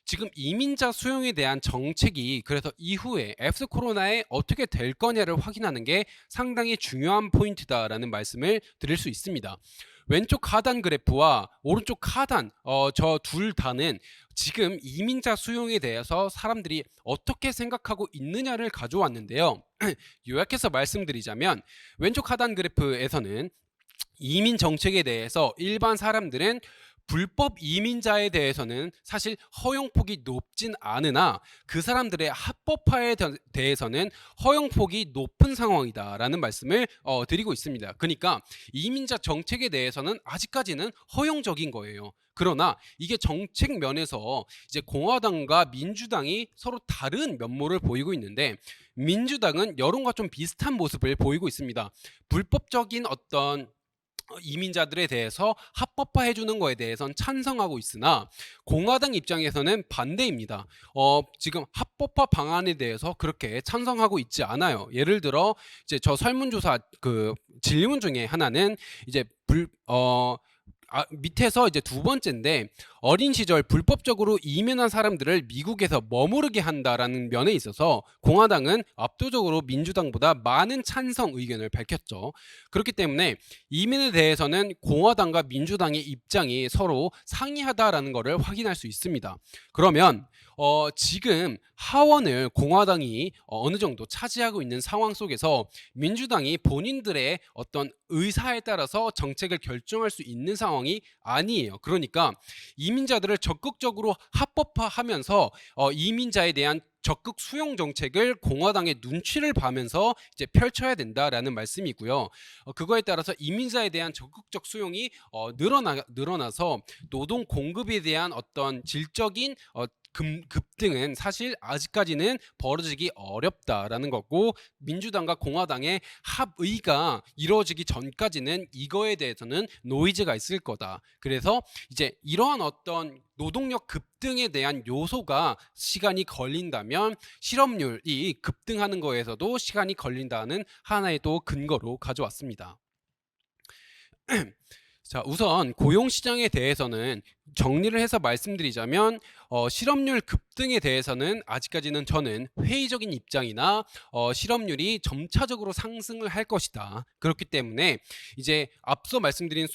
지금 이민자 수용에 대한 정책이 그래서 이후에 애프터 코로나에 어떻게 될 거냐를 확인하는 게 상당히 중요한 포인트다라는 말씀을 드릴 수 있습니다. 왼쪽 하단 그래프와 오른쪽 하단 저 둘 다는 지금 이민자 수용에 대해서 사람들이 어떻게 생각하고 있느냐를 가져왔는데요. 요약해서 말씀드리자면, 왼쪽 하단 그래프에서는 이민 정책에 대해서 일반 사람들은 불법 이민자에 대해서는 사실 허용폭이 높진 않으나 그 사람들의 합법화에 대해서는 허용폭이 높은 상황이다라는 말씀을 드리고 있습니다. 그러니까 이민자 정책에 대해서는 아직까지는 허용적인 거예요. 그러나 이게 정책 면에서 이제 공화당과 민주당이 서로 다른 면모를 보이고 있는데, 민주당은 여론과 좀 비슷한 모습을 보이고 있습니다. 불법적인 어떤 이민자들에 대해서 합법화해 주는 거에 대해선 찬성하고 있으나 공화당 입장에서는 반대입니다. 지금 합법화 방안에 대해서 그렇게 찬성하고 있지 않아요. 예를 들어 이제 저 설문조사 그 질문 중에 하나는 이제 밑에서 이제 두 번째인데, 어린 시절 불법적으로 이민한 사람들을 미국에서 머무르게 한다라는 면에 있어서 공화당은 압도적으로 민주당보다 많은 찬성 의견을 밝혔죠. 그렇기 때문에 이민에 대해서는 공화당과 민주당의 입장이 서로 상이하다라는 것을 확인할 수 있습니다. 그러면 지금 하원을 공화당이 어느 정도 차지하고 있는 상황 속에서 민주당이 본인들의 어떤 의사에 따라서 정책을 결정할 수 있는 상황이 아니에요. 그러니까 이민자들을 적극적으로 합법화하면서 이민자에 대한 적극 수용 정책을 공화당의 눈치를 봐면서 이제 펼쳐야 된다라는 말씀이고요. 그거에 따라서 이민자에 대한 적극적 수용이 늘어나서 노동 공급에 대한 어떤 질적인 급등은 사실 아직까지는 벌어지기 어렵다라는 거고, 민주당과 공화당의 합의가 이루어지기 전까지는 이거에 대해서는 노이즈가 있을 거다. 그래서 이제 이러한 어떤 노동력 급등에 대한 요소가 시간이 걸린다면 실업률이 급등하는 거에서도 시간이 걸린다는 하나의 또 근거로 가져왔습니다. 자, 우선 고용시장에 대해서는 정리를 해서 말씀드리자면, 실업률 급등에 대해서는 아직까지는 저는 회의적인 입장이나 실업률이 점차적으로 상승을 할 것이다. 그렇기 때문에 이제 앞서 말씀드린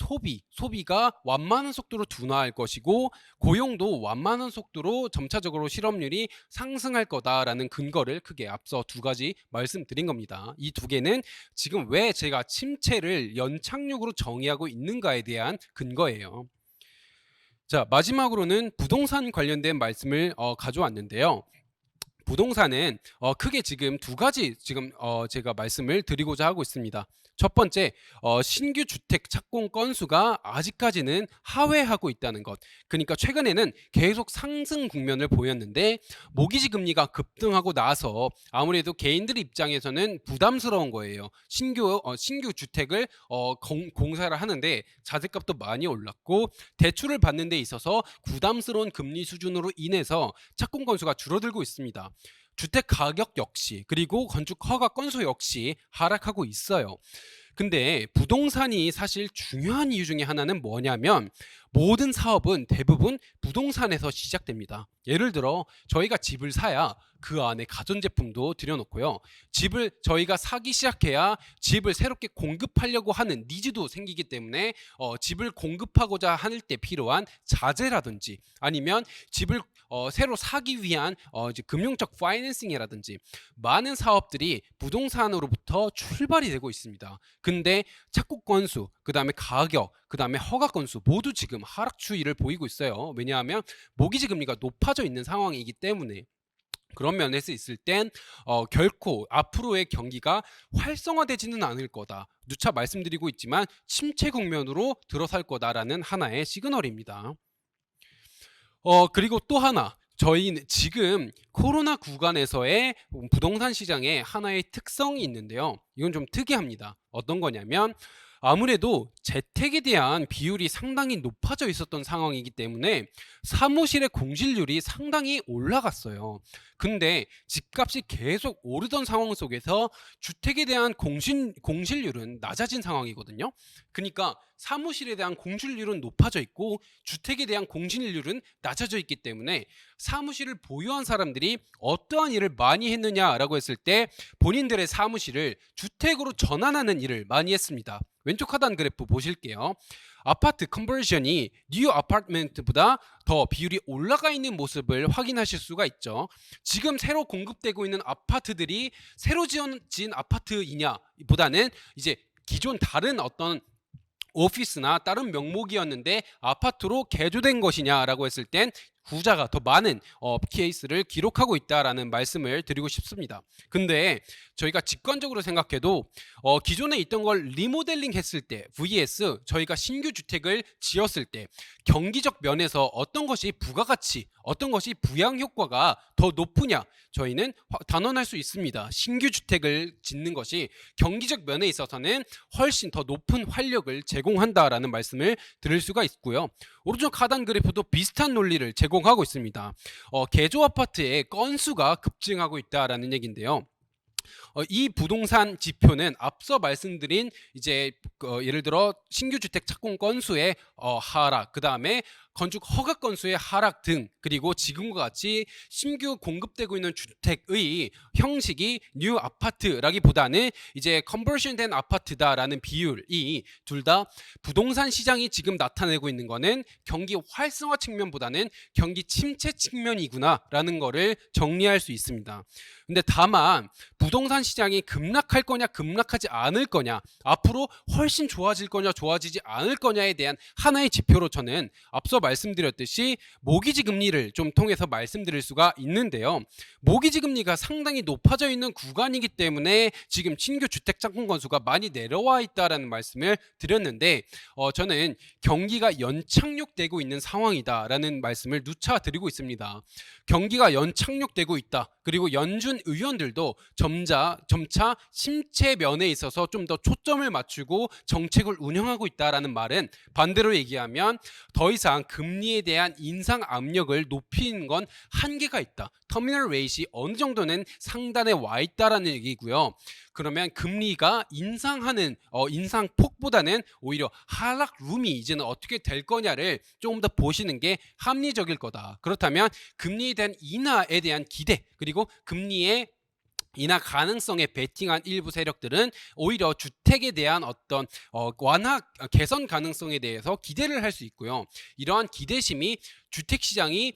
소비가 완만한 속도로 둔화할 것이고, 고용도 완만한 속도로 점차적으로 실업률이 상승할 거다라는 근거를 크게 앞서 두 가지 말씀드린 겁니다. 이 두 개는 지금 왜 제가 침체를 연착륙으로 정의하고 있는가에 대한 근거예요. 자, 마지막으로는 부동산 관련된 말씀을 가져왔는데요. 부동산은 크게 지금 두 가지 지금 제가 말씀을 드리고자 하고 있습니다. 첫 번째, 신규 주택 착공 건수가 아직까지는 하회하고 있다는 것. 그러니까 최근에는 계속 상승 국면을 보였는데, 모기지 금리가 급등하고 나서 아무래도 개인들 입장에서는 부담스러운 거예요. 신규 주택을 공사를 하는데 자재값도 많이 올랐고, 대출을 받는 데 있어서 부담스러운 금리 수준으로 인해서 착공 건수가 줄어들고 있습니다. 주택 가격 역시, 그리고 건축 허가 건수 역시 하락하고 있어요. 근데 부동산이 사실 중요한 이유 중에 하나는 뭐냐면, 모든 사업은 대부분 부동산에서 시작됩니다. 예를 들어 저희가 집을 사야 그 안에 가전제품도 들여놓고요. 집을 저희가 사기 시작해야 집을 새롭게 공급하려고 하는 니즈도 생기기 때문에 집을 공급하고자 할 때 필요한 자재라든지, 아니면 집을 새로 사기 위한 이제 금융적 파이낸싱이라든지 많은 사업들이 부동산으로부터 출발이 되고 있습니다. 근데 착공 건수, 그 다음에 가격, 그 다음에 허가 건수 모두 지금 하락 추이를 보이고 있어요. 왜냐하면 모기지 금리가 높아져 있는 상황이기 때문에. 그런 면에서 있을 땐 결코 앞으로의 경기가 활성화되지는 않을 거다. 누차 말씀드리고 있지만 침체 국면으로 들어설 거다라는 하나의 시그널입니다. 그리고 또 하나, 저희는 지금 코로나 구간에서의 부동산 시장의 하나의 특성이 있는데요. 이건 좀 특이합니다. 어떤 거냐면 아무래도 재택에 대한 비율이 상당히 높아져 있었던 상황이기 때문에 사무실의 공실률이 상당히 올라갔어요. 근데 집값이 계속 오르던 상황 속에서 주택에 대한 공실률은 낮아진 상황이거든요. 그러니까 사무실에 대한 공실률은 높아져 있고 주택에 대한 공실률은 낮아져 있기 때문에 사무실을 보유한 사람들이 어떠한 일을 많이 했느냐라고 했을 때 본인들의 사무실을 주택으로 전환하는 일을 많이 했습니다. 왼쪽 하단 그래프 보실게요. 아파트 컨버전이 뉴 아파트먼트보다 더 비율이 올라가 있는 모습을 확인하실 수가 있죠. 지금 새로 공급되고 있는 아파트들이 새로 지어진 아파트이냐 보다는 이제 기존 다른 어떤 오피스나 다른 명목이었는데 아파트로 개조된 것이냐라고 했을 땐 후자가 더 많은 케이스를 기록하고 있다라는 말씀을 드리고 싶습니다. 근데 저희가 직관적으로 생각해도 기존에 있던 걸 리모델링 했을 때 vs 저희가 신규 주택을 지었을 때 경기적 면에서 어떤 것이 부가가치, 어떤 것이 부양 효과가 더 높으냐, 저희는 단언할 수 있습니다. 신규 주택을 짓는 것이 경기적 면에 있어서는 훨씬 더 높은 활력을 제공한다라는 말씀을 드릴 수가 있고요. 오른쪽 하단 그래프도 비슷한 논리를 제공하고 있습니다. 개조 아파트의 건수가 급증하고 있다라는 얘기인데요. 이 부동산 지표는 앞서 말씀드린 이제 예를 들어 신규 주택 착공 건수의 하락, 그 다음에 건축 허가 건수의 하락 등, 그리고 지금과 같이 신규 공급되고 있는 주택의 형식이 뉴 아파트라기보다는 이제 컨버션된 아파트다라는 비율이 둘 다 부동산 시장이 지금 나타내고 있는 거는 경기 활성화 측면보다는 경기 침체 측면이구나라는 거를 정리할 수 있습니다. 근데 다만 부동산 시장이 급락할 거냐 급락하지 않을 거냐, 앞으로 훨씬 좋아질 거냐 좋아지지 않을 거냐에 대한 하나의 지표로 저는 앞서 말씀드렸듯이 모기지 금리를 좀 통해서 말씀드릴 수가 있는데요. 모기지 금리가 상당히 높아져 있는 구간이기 때문에 지금 신규 주택 착공 건수가 많이 내려와 있다라는 말씀을 드렸는데 저는 경기가 연착륙되고 있는 상황이다라는 말씀을 누차 드리고 있습니다. 경기가 연착륙되고 있다. 그리고 연준 의원들도 점차 침체 면에 있어서 좀 더 초점을 맞추고 정책을 운영하고 있다라는 말은 반대로 얘기하면 더 이상 금리에 대한 인상 압력을 높이는 건 한계가 있다. 터미널 레이트이 어느 정도는 상단에 와 있다라는 얘기고요. 그러면 금리가 인상하는 인상폭보다는 오히려 하락 룸이 이제는 어떻게 될 거냐를 조금 더 보시는 게 합리적일 거다. 그렇다면 금리에 대한 인하에 대한 기대, 그리고 금리의 인하 가능성에 베팅한 일부 세력들은 오히려 주택에 대한 어떤 완화 개선 가능성에 대해서 기대를 할 수 있고요. 이러한 기대심이 주택시장이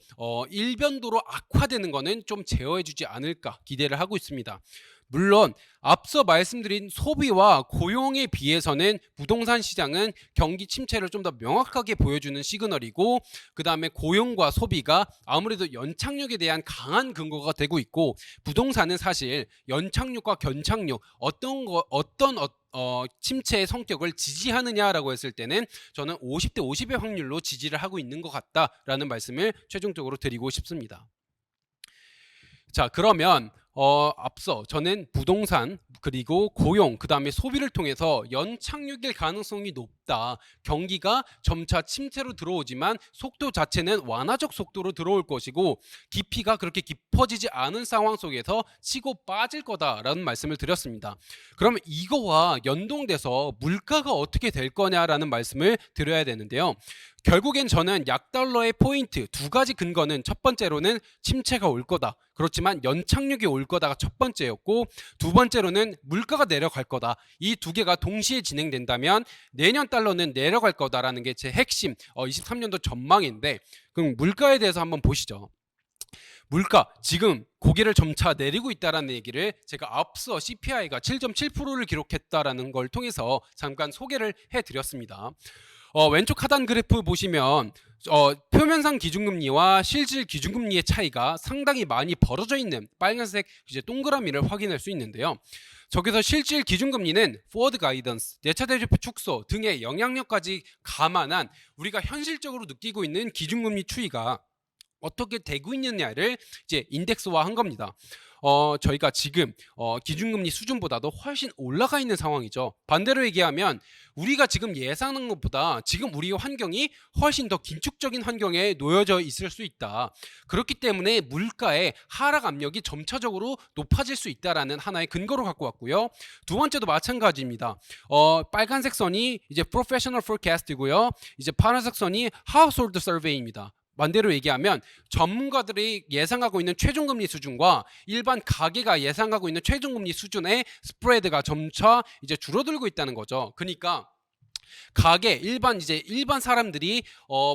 일변도로 악화되는 것은 좀 제어해주지 않을까 기대를 하고 있습니다. 물론 앞서 말씀드린 소비와 고용에 비해서는 부동산 시장은 경기 침체를 좀 더 명확하게 보여주는 시그널이고, 그 다음에 고용과 소비가 아무래도 연착륙에 대한 강한 근거가 되고 있고, 부동산은 사실 연착륙과 견착륙 어떤 침체의 성격을 지지하느냐라고 했을 때는 저는 50대 50의 확률로 지지를 하고 있는 것 같다라는 말씀을 최종적으로 드리고 싶습니다. 자, 그러면 앞서 저는 부동산, 그리고 고용, 그 다음에 소비를 통해서 연착륙일 가능성이 높다. 경기가 점차 침체로 들어오지만 속도 자체는 완화적 속도로 들어올 것이고, 깊이가 그렇게 깊어지지 않은 상황 속에서 치고 빠질 거다라는 말씀을 드렸습니다. 그러면 이거와 연동돼서 물가가 어떻게 될 거냐라는 말씀을 드려야 되는데요. 결국엔 저는 약달러의 포인트 두 가지 근거는, 첫 번째로는 침체가 올 거다. 그렇지만 연착륙이 올 거다가 첫 번째였고, 두 번째로는 물가가 내려갈 거다. 이 두 개가 동시에 진행된다면 내년 달러는 내려갈 거다라는 게 제 핵심 23년도 전망인데, 그럼 물가에 대해서 한번 보시죠. 물가 지금 고개를 점차 내리고 있다라는 얘기를 제가 앞서 CPI가 7.7%를 기록했다라는 걸 통해서 잠깐 소개를 해드렸습니다. 왼쪽 하단 그래프 보시면 표면상 기준금리와 실질 기준금리의 차이가 상당히 많이 벌어져 있는 빨간색 이제 동그라미를 확인할 수 있는데요. 저기서 실질 기준금리는 포워드 가이던스, 내차 대조표 축소 등의 영향력까지 감안한 우리가 현실적으로 느끼고 있는 기준금리 추이가 어떻게 되고 있느냐를 이제 인덱스화한 겁니다. 저희가 지금 기준금리 수준보다도 훨씬 올라가 있는 상황이죠. 반대로 얘기하면 우리가 지금 예상한 것보다 지금 우리의 환경이 훨씬 더 긴축적인 환경에 놓여져 있을 수 있다. 그렇기 때문에 물가의 하락 압력이 점차적으로 높아질 수 있다라는 하나의 근거로 갖고 왔고요. 두 번째도 마찬가지입니다. 빨간색 선이 이제 Professional Forecast이고요. 이제 파란색 선이 Household Survey입니다. 반대로 얘기하면 전문가들이 예상하고 있는 최종금리 수준과 일반 가계가 예상하고 있는 최종금리 수준의 스프레드가 점차 이제 줄어들고 있다는 거죠. 그러니까 가계 일반 사람들이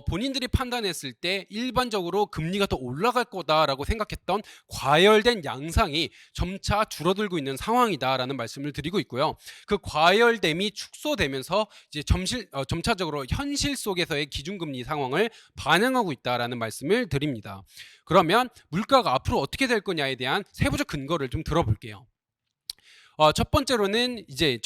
본인들이 판단했을 때 일반적으로 금리가 더 올라갈 거다라고 생각했던 과열된 양상이 점차 줄어들고 있는 상황이다라는 말씀을 드리고 있고요. 그 과열됨이 축소되면서 이제 점차적으로 현실 속에서의 기준금리 상황을 반영하고 있다라는 말씀을 드립니다. 그러면 물가가 앞으로 어떻게 될 거냐에 대한 세부적 근거를 좀 들어볼게요. 첫 번째로는 이제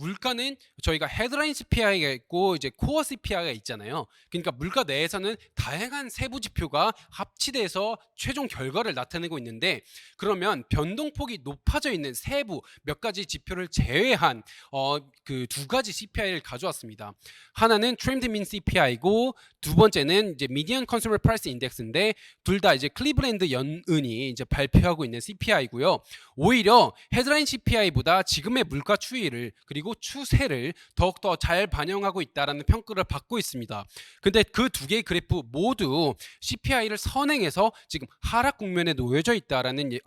물가는 저희가 헤드라인 CPI가 있고 이제 코어 CPI가 있잖아요. 그러니까 물가 내에서는 다양한 세부 지표가 합치돼서 최종 결과를 나타내고 있는데, 그러면 변동폭이 높아져 있는 세부 몇 가지 지표를 제외한 그 두 가지 CPI를 가져왔습니다. 하나는 Trimmed Mean CPI고 두 번째는 이제 Median Consumer Price Index인데 둘 다 이제 클리블랜드 연은이 이제 발표하고 있는 CPI고요. 오히려 헤드라인 CPI보다 지금의 물가 추이를 그리고 추세를 더욱더 잘 반영하고 있다라는 평가를 받고 있습니다. 근데 그 두 개의 그래프 모두 CPI를 선행해서 지금 하락 국면에 놓여져 있다라는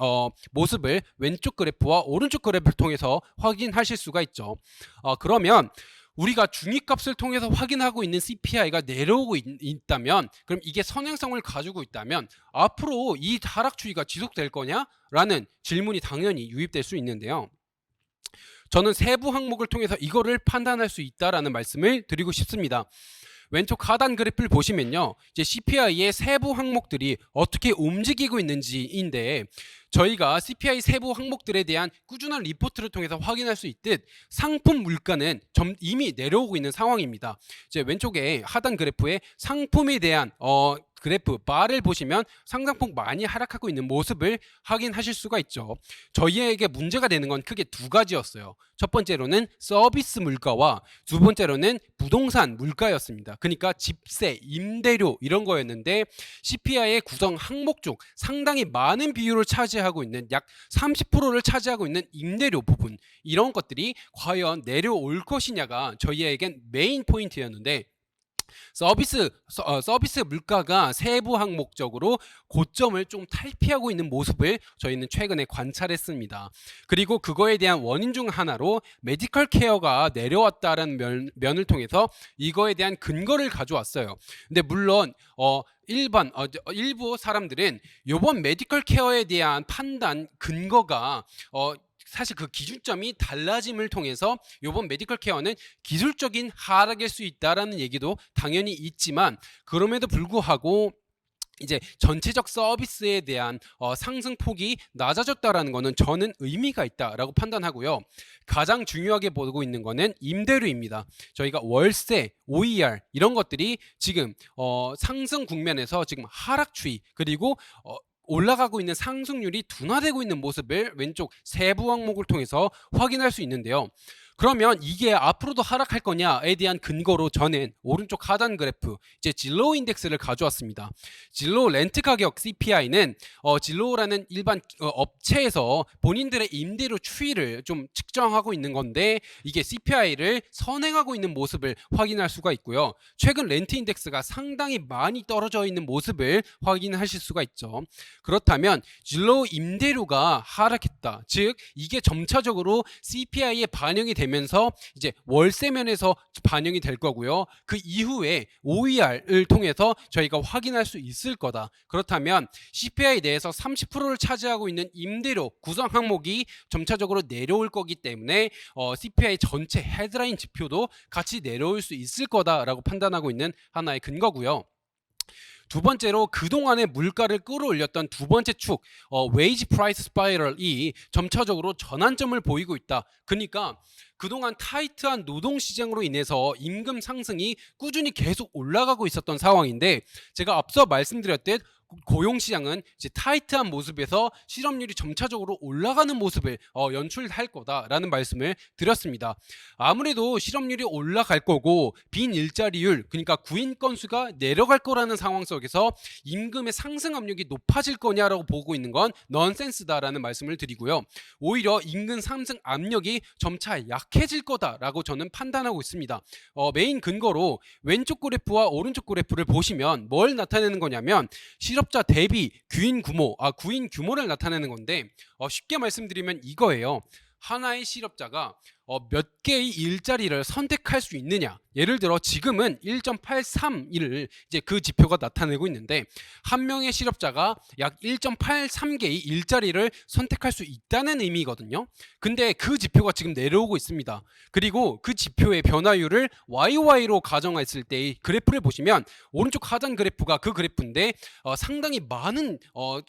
모습을 왼쪽 그래프와 오른쪽 그래프를 통해서 확인하실 수가 있죠. 그러면 우리가 중위값을 통해서 확인하고 있는 CPI가 내려오고 있다면, 그럼 이게 선행성을 가지고 있다면 앞으로 이 하락 추이가 지속될 거냐라는 질문이 당연히 유입될 수 있는데요. 저는 세부 항목을 통해서 이거를 판단할 수 있다라는 말씀을 드리고 싶습니다. 왼쪽 하단 그래프를 보시면요, 이제 CPI의 세부 항목들이 어떻게 움직이고 있는지인데, 저희가 CPI 세부 항목들에 대한 꾸준한 리포트를 통해서 확인할 수 있듯 상품 물가는 이미 내려오고 있는 상황입니다. 이제 왼쪽에 하단 그래프에 상품에 대한 그래프 바를 보시면 상당폭 많이 하락하고 있는 모습을 확인하실 수가 있죠. 저희에게 문제가 되는 건 크게 두 가지였어요. 첫 번째로는 서비스 물가와 두 번째로는 부동산 물가였습니다. 그러니까 집세, 임대료 이런 거였는데 CPI의 구성 항목 중 상당히 많은 비율을 차지하고 있는 약 30%를 차지하고 있는 임대료 부분, 이런 것들이 과연 내려올 것이냐가 저희에겐 메인 포인트였는데, 서비스 물가가 세부 항목적으로 고점을 좀 탈피하고 있는 모습을 저희는 최근에 관찰했습니다. 그리고 그거에 대한 원인 중 하나로 메디컬 케어가 내려왔다는 면을 통해서 이거에 대한 근거를 가져왔어요. 근데 물론 일부 사람들은 이번 메디컬 케어에 대한 판단 근거가 사실 그 기준점이 달라짐을 통해서 이번 메디컬 케어는 기술적인 하락일 수 있다라는 얘기도 당연히 있지만, 그럼에도 불구하고 이제 전체적 서비스에 대한 상승폭이 낮아졌다라는 거는 저는 의미가 있다라고 판단하고요. 가장 중요하게 보고 있는 거는 임대료입니다. 저희가 월세, OER 이런 것들이 지금 상승 국면에서 지금 하락 추이, 그리고 올라가고 있는 상승률이 둔화되고 있는 모습을 왼쪽 세부 항목을 통해서 확인할 수 있는데요. 그러면 이게 앞으로도 하락할 거냐에 대한 근거로 저는 오른쪽 하단 그래프 이제 진로우 인덱스를 가져왔습니다. 진로우 렌트 가격 CPI는 진로우라는 일반 업체에서 본인들의 임대료 추이를 좀 측정하고 있는 건데, 이게 CPI를 선행하고 있는 모습을 확인할 수가 있고요. 최근 렌트 인덱스가 상당히 많이 떨어져 있는 모습을 확인하실 수가 있죠. 그렇다면 진로우 임대료가 하락했다, 즉 이게 점차적으로 CPI에 반영이 되면서 이제 월세면에서 반영이 될 거고요. 그 이후에 OER을 통해서 저희가 확인할 수 있을 거다. 그렇다면 CPI 내에서 30%를 차지하고 있는 임대료 구성 항목이 점차적으로 내려올 거기 때문에 CPI 전체 헤드라인 지표도 같이 내려올 수 있을 거다라고 판단하고 있는 하나의 근거고요. 두 번째로 그동안의 물가를 끌어올렸던 두 번째 축, 웨이지 프라이스 스파이럴이 점차적으로 전환점을 보이고 있다. 그러니까 그동안 타이트한 노동 시장으로 인해서 임금 상승이 꾸준히 계속 올라가고 있었던 상황인데, 제가 앞서 말씀드렸듯 고용 시장은 이제 타이트한 모습에서 실업률이 점차적으로 올라가는 모습을 연출할 거다라는 말씀을 드렸습니다. 아무래도 실업률이 올라갈 거고 빈 일자리율, 그러니까 구인 건수가 내려갈 거라는 상황 속에서 임금의 상승 압력이 높아질 거냐라고 보고 있는 건 넌센스다라는 말씀을 드리고요. 오히려 임금 상승 압력이 점차 약해질 거다라고 저는 판단하고 있습니다. 메인 근거로 왼쪽 그래프와 오른쪽 그래프를 보시면 뭘 나타내는 거냐면 실업자 대비 구인 규모를 나타내는 건데, 쉽게 말씀드리면 이거예요. 하나의 실업자가 몇 개의 일자리를 선택할 수 있느냐. 예를 들어 지금은 1.83을 이제 그 지표가 나타내고 있는데, 한 명의 실업자가 약 1.83개의 일자리를 선택할 수 있다는 의미거든요. 근데 그 지표가 지금 내려오고 있습니다. 그리고 그 지표의 변화율을 YY로 가정했을 때의 그래프를 보시면 오른쪽 하단 그래프가 그 그래프인데 상당히 많은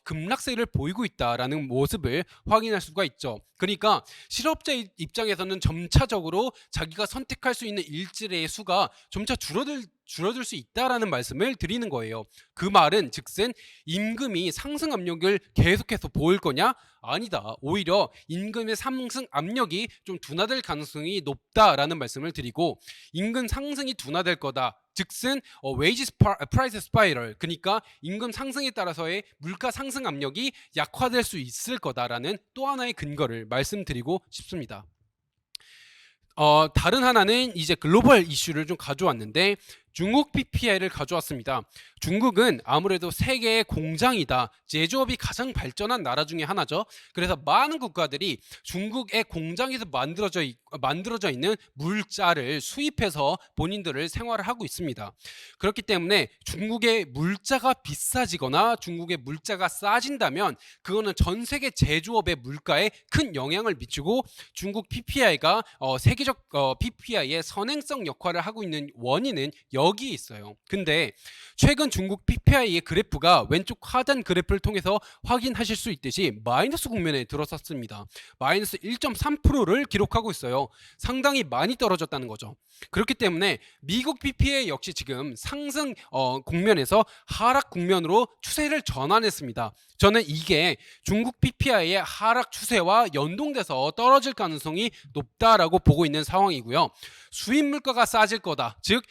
급락세를 보이고 있다라는 모습을 확인할 수가 있죠. 그러니까 실업자 입장에서는 점차적으로 자기가 선택할 수 있는 일자리의 수가 점차 줄어들 수 있다라는 말씀을 드리는 거예요. 그 말은 즉슨 임금이 상승 압력을 계속해서 보일 거냐? 아니다. 오히려 임금의 상승 압력이 좀 둔화될 가능성이 높다라는 말씀을 드리고, 임금 상승이 둔화될 거다. 즉슨 웨이지 프라이스 스파이럴, 그러니까 임금 상승에 따라서의 물가 상승 압력이 약화될 수 있을 거다라는 또 하나의 근거를 말씀드리고 싶습니다. 다른 하나는 이제 글로벌 이슈를 좀 가져왔는데, 중국 PPI를 가져왔습니다. 중국은 아무래도 세계의 공장이다. 제조업이 가장 발전한 나라 중에 하나죠. 그래서 많은 국가들이 중국의 공장에서 만들어져 있는 물자를 수입해서 본인들을 생활을 하고 있습니다. 그렇기 때문에 중국의 물자가 비싸지거나 중국의 물자가 싸진다면 그거는 전 세계 제조업의 물가에 큰 영향을 미치고, 중국 PPI가 세계적 PPI의 선행성 역할을 하고 있는 원인은 여기에 있어요. 근데 최근 중국 PPI의 그래프가 왼쪽 하단 그래프를 통해서 확인하실 수 있듯이 마이너스 국면에 들어섰습니다. 마이너스 1.3%를 기록하고 있어요. 상당히 많이 떨어졌다는 거죠. 그렇기 때문에 미국 PPI 역시 지금 상승 국면에서 하락 국면으로 추세를 전환했습니다. 저는 이게 중국 PPI의 하락 추세와 연동돼서 떨어질 가능성이 높다라고 보고 있는 상황이고요. 수입 물가가 싸질 거다. 즉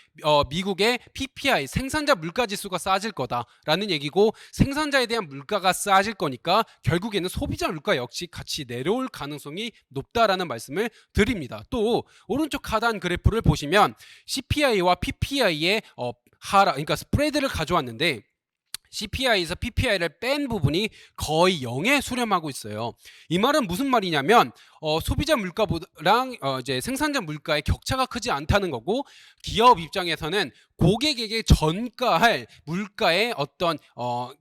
미국의 PPI 생산자 물가 지수가 싸질 거다라는 얘기고, 생산자에 대한 물가가 싸질 거니까 결국에는 소비자 물가 역시 같이 내려올 가능성이 높다라는 말씀을 드립니다. 또 오른쪽 하단 그래프를 보시면 CPI와 PPI의 하락, 그러니까 스프레드를 가져왔는데, CPI에서 PPI를 뺀 부분이 거의 0에 수렴하고 있어요. 이 말은 무슨 말이냐면 소비자 물가랑 이제 생산자 물가의 격차가 크지 않다는 거고, 기업 입장에서는 고객에게 전가할 물가의 어떤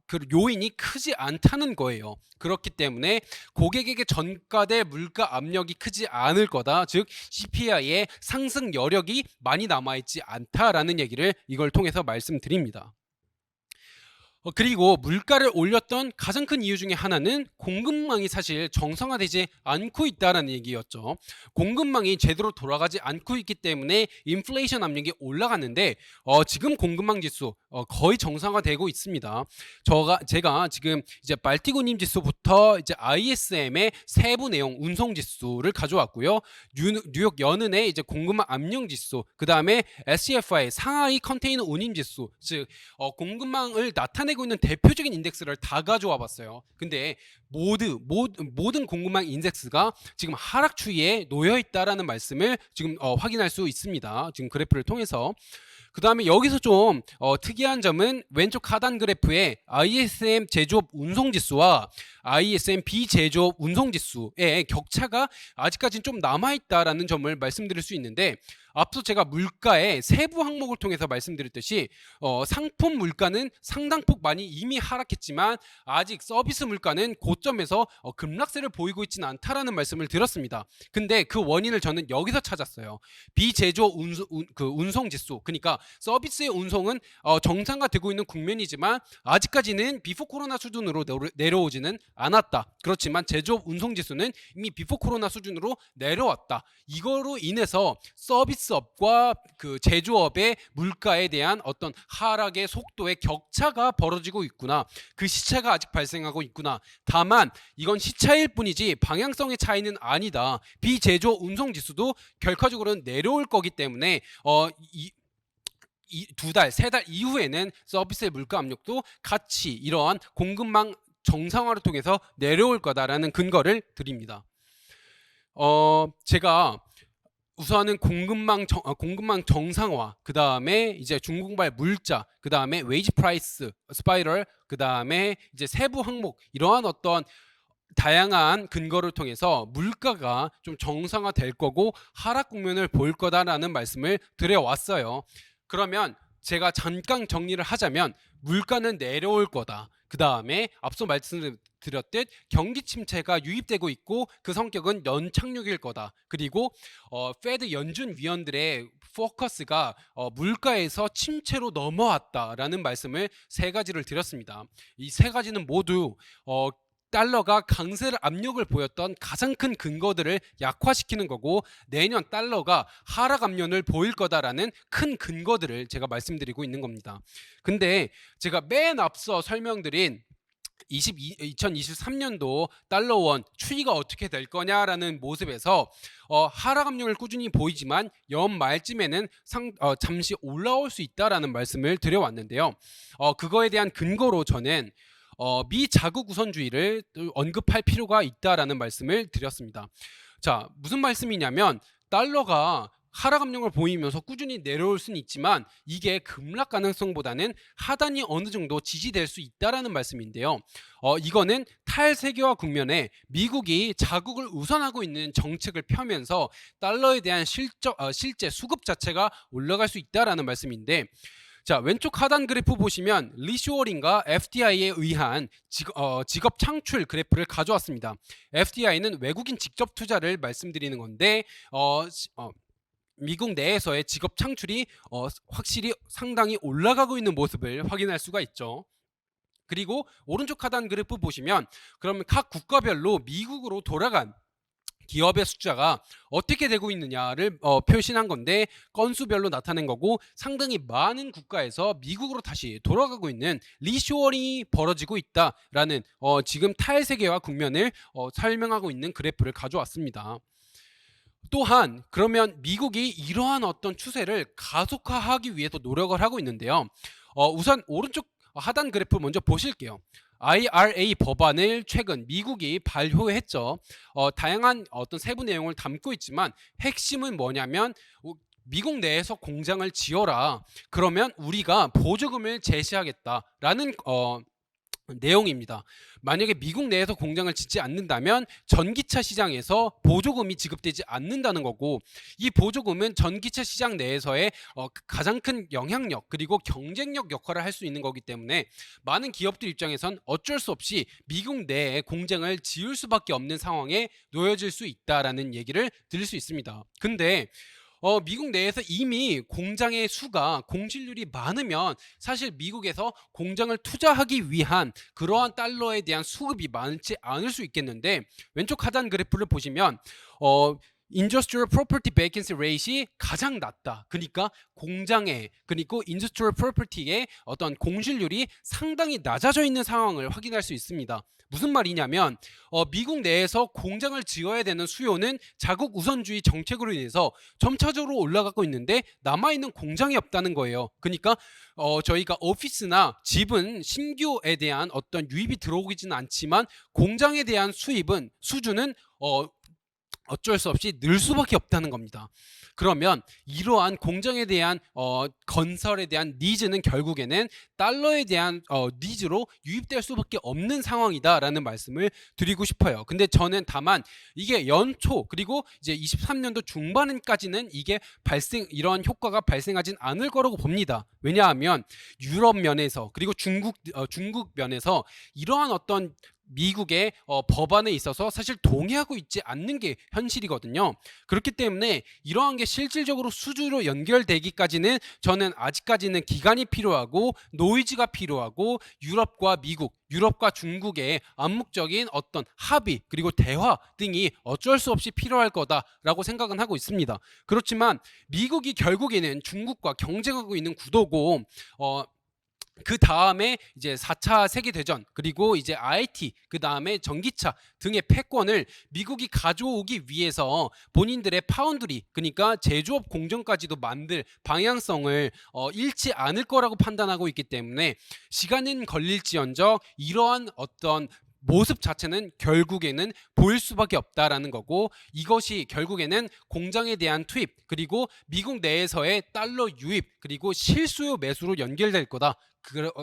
그 요인이 크지 않다는 거예요. 그렇기 때문에 고객에게 전가될 물가 압력이 크지 않을 거다. 즉 CPI의 상승 여력이 많이 남아있지 않다라는 얘기를 이걸 통해서 말씀드립니다. 그리고 물가를 올렸던 가장 큰 이유 중에 하나는 공급망이 사실 정상화되지 않고 있다는 얘기였죠. 공급망이 제대로 돌아가지 않고 있기 때문에 인플레이션 압력이 올라갔는데 지금 공급망 지수 거의 정상화되고 있습니다. 제가 지금 이제 발티고님 지수부터 이제 ISM의 세부 내용 운송 지수를 가져왔고요. 뉴욕 연은의 이제 공급망 압력 지수, 그 다음에 SCFI 상하이 컨테이너 운임 지수, 즉 공급망을 나타내고 있는 대표적인 인덱스를 다 가져와 봤어요. 근데 모든 공급망 인덱스가 지금 하락 추이에 놓여 있다라는 말씀을 지금 확인할 수 있습니다. 지금 그래프를 통해서. 그 다음에 여기서 좀 특이한 점은 왼쪽 하단 그래프에 ISM 제조업 운송지수와 ISM 비제조업 운송지수의 격차가 아직까지는 좀 남아있다라는 점을 말씀드릴 수 있는데, 앞서 제가 물가의 세부 항목을 통해서 말씀드렸듯이 상품 물가는 상당폭 많이 이미 하락했지만 아직 서비스 물가는 고점에서 급락세를 보이고 있지는 않다라는 말씀을 드렸습니다. 근데 그 원인을 저는 여기서 찾았어요. 비제조 운송 지수, 그러니까 서비스의 운송은 정상화되고 있는 국면이지만 아직까지는 비포 코로나 수준으로 내려오지는 않았다. 그렇지만 제조업 운송 지수는 이미 비포 코로나 수준으로 내려왔다. 이거로 인해서 서비스업과 그 제조업의 물가에 대한 어떤 하락의 속도의 격차가 벌어지고 있구나. 그 시차가 아직 발생하고 있구나. 다만 이건 시차일 뿐이지 방향성의 차이는 아니다. 비제조 운송 지수도 결과적으로는 내려올 거기 때문에 두 달, 세 달 이후에는 서비스의 물가 압력도 같이 이러한 공급망 정상화를 통해서 내려올 거다라는 근거를 드립니다. 제가 우선은 공급망 정상화, 그 다음에 이제 중국발 물자, 그 다음에 웨이지 프라이스 스파이럴, 그 다음에 이제 세부 항목, 이러한 어떤 다양한 근거를 통해서 물가가 좀 정상화될 거고 하락 국면을 보일 거다라는 말씀을 드려왔어요. 그러면 제가 잠깐 정리를 하자면 물가는 내려올 거다. 그 다음에 앞서 말씀드렸듯 경기 침체가 유입되고 있고 그 성격은 연착륙일 거다. 그리고 페드 연준 위원들의 포커스가 물가에서 침체로 넘어왔다라는 말씀을 세 가지를 드렸습니다. 이 세 가지는 모두 달러가 강세 압력을 보였던 가장 큰 근거들을 약화시키는 거고 내년 달러가 하락 압력을 보일 거다라는 큰 근거들을 제가 말씀드리고 있는 겁니다. 근데 제가 맨 앞서 설명드린 2023년도 달러원 추이가 어떻게 될 거냐라는 모습에서 하락 압력을 꾸준히 보이지만 연말쯤에는 잠시 올라올 수 있다라는 말씀을 드려왔는데요. 그거에 대한 근거로 저는 미자국 우선주의를 언급할 필요가 있다라는 말씀을 드렸습니다. 자, 무슨 말씀이냐면 달러가 하락 압력을 보이면서 꾸준히 내려올 수는 있지만 이게 급락 가능성보다는 하단이 어느 정도 지지될 수 있다라는 말씀인데요. 이거는 탈세계화 국면에 미국이 자국을 우선하고 있는 정책을 펴면서 달러에 대한 실제 수급 자체가 올라갈 수 있다라는 말씀인데, 자, 왼쪽 하단 그래프 보시면 리쇼어링과 FDI에 의한 직업 창출 그래프를 가져왔습니다. FDI는 외국인 직접 투자를 말씀드리는 건데 미국 내에서의 직업 창출이 확실히 상당히 올라가고 있는 모습을 확인할 수가 있죠. 그리고 오른쪽 하단 그래프 보시면 그러면 각 국가별로 미국으로 돌아간 기업의 숫자가 어떻게 되고 있느냐를 표시한 건데 건수별로 나타낸 거고 상당히 많은 국가에서 미국으로 다시 돌아가고 있는 리쇼어링이 벌어지고 있다라는 지금 탈세계화 국면을 설명하고 있는 그래프를 가져왔습니다. 또한 그러면 미국이 이러한 어떤 추세를 가속화하기 위해서 노력을 하고 있는데요. 우선 오른쪽 하단 그래프 먼저 보실게요. IRA 법안을 최근 미국이 발효했죠. 다양한 어떤 세부 내용을 담고 있지만 핵심은 뭐냐면 미국 내에서 공장을 지어라. 그러면 우리가 보조금을 제시하겠다라는 내용입니다. 만약에 미국 내에서 공장을 짓지 않는다면 전기차 시장에서 보조금이 지급되지 않는다는 거고, 이 보조금은 전기차 시장 내에서의 가장 큰 영향력 그리고 경쟁력 역할을 할 수 있는 거기 때문에 많은 기업들 입장에선 어쩔 수 없이 미국 내에 공장을 지을 수밖에 없는 상황에 놓여질 수 있다라는 얘기를 드릴 수 있습니다. 근데 미국 내에서 이미 공장의 수가 공실률이 많으면 사실 미국에서 공장을 투자하기 위한 그러한 달러에 대한 수급이 많지 않을 수 있겠는데, 왼쪽 하단 그래프를 보시면 Industrial Property Vacancy Rate이 가장 낮다. 그러니까 공장에 그리고 Industrial Property의 어떤 공실률이 상당히 낮아져 있는 상황을 확인할 수 있습니다. 무슨 말이냐면 미국 내에서 공장을 지어야 되는 수요는 자국 우선주의 정책으로 인해서 점차적으로 올라가고 있는데 남아있는 공장이 없다는 거예요. 그러니까 저희가 오피스나 집은 신규에 대한 어떤 유입이 들어오지는 않지만 공장에 대한 수준은 어쩔 수 없이 늘 수밖에 없다는 겁니다. 그러면 이러한 공정에 대한 건설에 대한 니즈는 결국에는 달러에 대한 니즈로 유입될 수밖에 없는 상황이다라는 말씀을 드리고 싶어요. 근데 저는 다만 이게 연초 그리고 이제 23년도 중반까지는 이게 이런 효과가 발생하진 않을 거라고 봅니다. 왜냐하면 유럽 면에서 그리고 중국 면에서 이러한 어떤 미국의 법안에 있어서 사실 동의하고 있지 않는 게 현실이거든요. 그렇기 때문에 이러한 게 실질적으로 수주로 연결되기까지는 저는 아직까지는 기간이 필요하고 노이즈가 필요하고 유럽과 미국, 유럽과 중국의 암묵적인 어떤 합의 그리고 대화 등이 어쩔 수 없이 필요할 거다라고 생각은 하고 있습니다. 그렇지만 미국이 결국에는 중국과 경쟁하고 있는 구도고 그 다음에 이제 4차 세계대전 그리고 이제 IT 그 다음에 전기차 등의 패권을 미국이 가져오기 위해서 본인들의 파운드리 그러니까 제조업 공정까지도 만들 방향성을 잃지 않을 거라고 판단하고 있기 때문에 시간은 걸릴지언정 이러한 어떤 모습 자체는 결국에는 보일 수밖에 없다라는 거고 이것이 결국에는 공장에 대한 투입 그리고 미국 내에서의 달러 유입 그리고 실수요 매수로 연결될 거다.